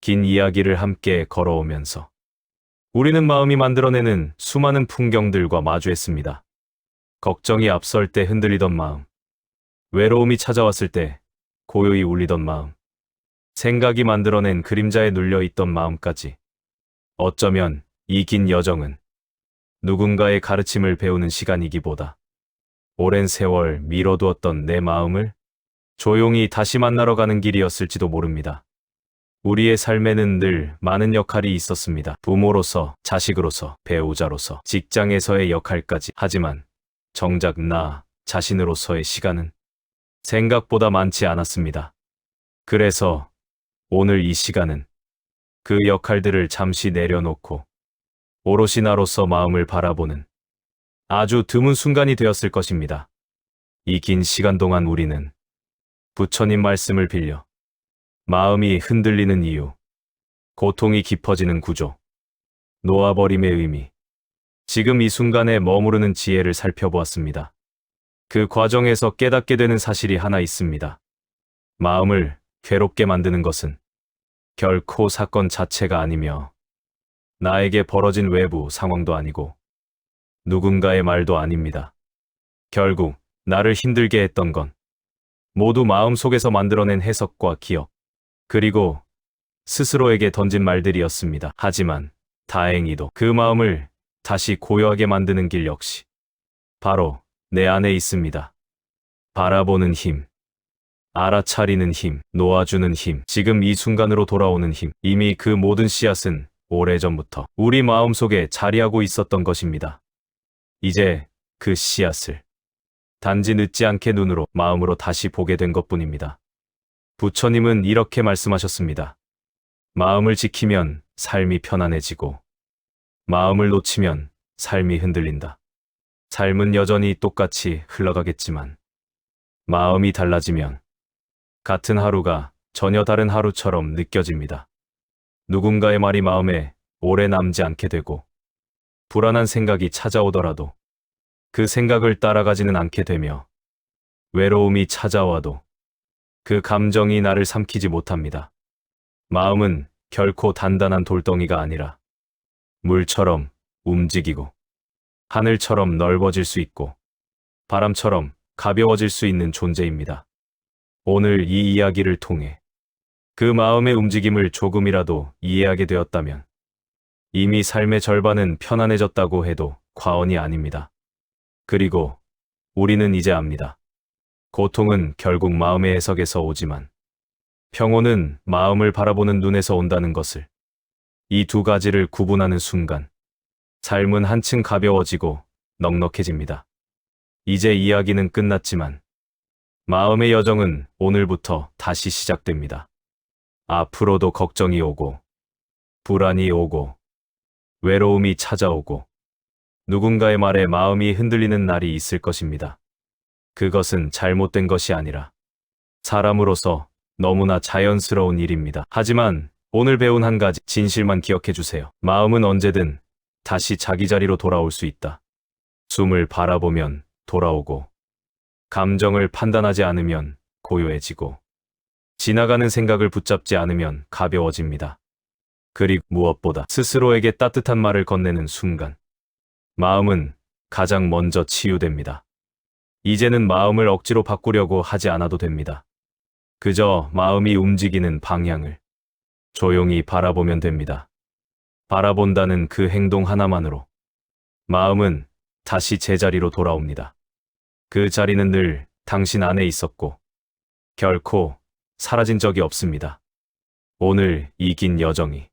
긴 이야기를 함께 걸어오면서 우리는 마음이 만들어내는 수많은 풍경들과 마주했습니다. 걱정이 앞설 때 흔들리던 마음, 외로움이 찾아왔을 때 고요히 울리던 마음, 생각이 만들어낸 그림자에 눌려있던 마음까지. 어쩌면 이 긴 여정은 누군가의 가르침을 배우는 시간이기보다 오랜 세월 미뤄두었던 내 마음을 조용히 다시 만나러 가는 길이었을지도 모릅니다. 우리의 삶에는 늘 많은 역할이 있었습니다. 부모로서, 자식으로서, 배우자로서, 직장에서의 역할까지. 하지만 정작 나 자신으로서의 시간은 생각보다 많지 않았습니다. 그래서 오늘 이 시간은 그 역할들을 잠시 내려놓고 오롯이 나로서 마음을 바라보는 아주 드문 순간이 되었을 것입니다. 이 긴 시간 동안 우리는 부처님 말씀을 빌려 마음이 흔들리는 이유, 고통이 깊어지는 구조, 놓아버림의 의미, 지금 이 순간에 머무르는 지혜를 살펴보았습니다. 그 과정에서 깨닫게 되는 사실이 하나 있습니다. 마음을 괴롭게 만드는 것은 결코 사건 자체가 아니며 나에게 벌어진 외부 상황도 아니고 누군가의 말도 아닙니다. 결국 나를 힘들게 했던 건 모두 마음속에서 만들어낸 해석과 기억, 그리고 스스로에게 던진 말들이었습니다. 하지만 다행히도 그 마음을 다시 고요하게 만드는 길 역시 바로 내 안에 있습니다. 바라보는 힘, 알아차리는 힘, 놓아주는 힘, 지금 이 순간으로 돌아오는 힘. 이미 그 모든 씨앗은 오래전부터 우리 마음속에 자리하고 있었던 것입니다. 이제 그 씨앗을 단지 늦지 않게 눈으로, 마음으로 다시 보게 된 것뿐입니다. 부처님은 이렇게 말씀하셨습니다. 마음을 지키면 삶이 편안해지고, 마음을 놓치면 삶이 흔들린다. 삶은 여전히 똑같이 흘러가겠지만 마음이 달라지면 같은 하루가 전혀 다른 하루처럼 느껴집니다. 누군가의 말이 마음에 오래 남지 않게 되고, 불안한 생각이 찾아오더라도 그 생각을 따라가지는 않게 되며, 외로움이 찾아와도 그 감정이 나를 삼키지 못합니다. 마음은 결코 단단한 돌덩이가 아니라 물처럼 움직이고, 하늘처럼 넓어질 수 있고, 바람처럼 가벼워질 수 있는 존재입니다. 오늘 이 이야기를 통해 그 마음의 움직임을 조금이라도 이해하게 되었다면 이미 삶의 절반은 편안해졌다고 해도 과언이 아닙니다. 그리고 우리는 이제 압니다. 고통은 결국 마음의 해석에서 오지만 평온은 마음을 바라보는 눈에서 온다는 것을, 이 두 가지를 구분하는 순간 삶은 한층 가벼워지고 넉넉해집니다. 이제 이야기는 끝났지만 마음의 여정은 오늘부터 다시 시작됩니다. 앞으로도 걱정이 오고 불안이 오고 외로움이 찾아오고 누군가의 말에 마음이 흔들리는 날이 있을 것입니다. 그것은 잘못된 것이 아니라 사람으로서 너무나 자연스러운 일입니다. 하지만 오늘 배운 한 가지 진실만 기억해 주세요. 마음은 언제든 다시 자기 자리로 돌아올 수 있다. 숨을 바라보면 돌아오고, 감정을 판단하지 않으면 고요해지고, 지나가는 생각을 붙잡지 않으면 가벼워집니다. 그리고 무엇보다 스스로에게 따뜻한 말을 건네는 순간, 마음은 가장 먼저 치유됩니다. 이제는 마음을 억지로 바꾸려고 하지 않아도 됩니다. 그저 마음이 움직이는 방향을 조용히 바라보면 됩니다. 바라본다는 그 행동 하나만으로 마음은 다시 제자리로 돌아옵니다. 그 자리는 늘 당신 안에 있었고 결코 사라진 적이 없습니다. 오늘 이 긴 여정이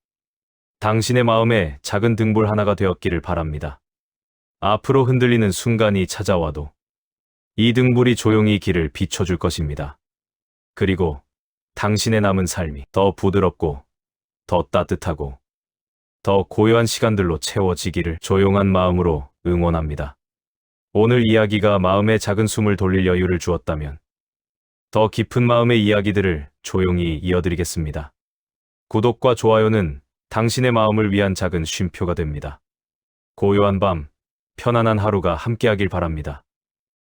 당신의 마음에 작은 등불 하나가 되었기를 바랍니다. 앞으로 흔들리는 순간이 찾아와도 이 등불이 조용히 길을 비춰줄 것입니다. 그리고 당신의 남은 삶이 더 부드럽고 더 따뜻하고 더 고요한 시간들로 채워지기를 조용한 마음으로 응원합니다. 오늘 이야기가 마음에 작은 숨을 돌릴 여유를 주었다면 더 깊은 마음의 이야기들을 조용히 이어드리겠습니다. 구독과 좋아요는 당신의 마음을 위한 작은 쉼표가 됩니다. 고요한 밤, 편안한 하루가 함께하길 바랍니다.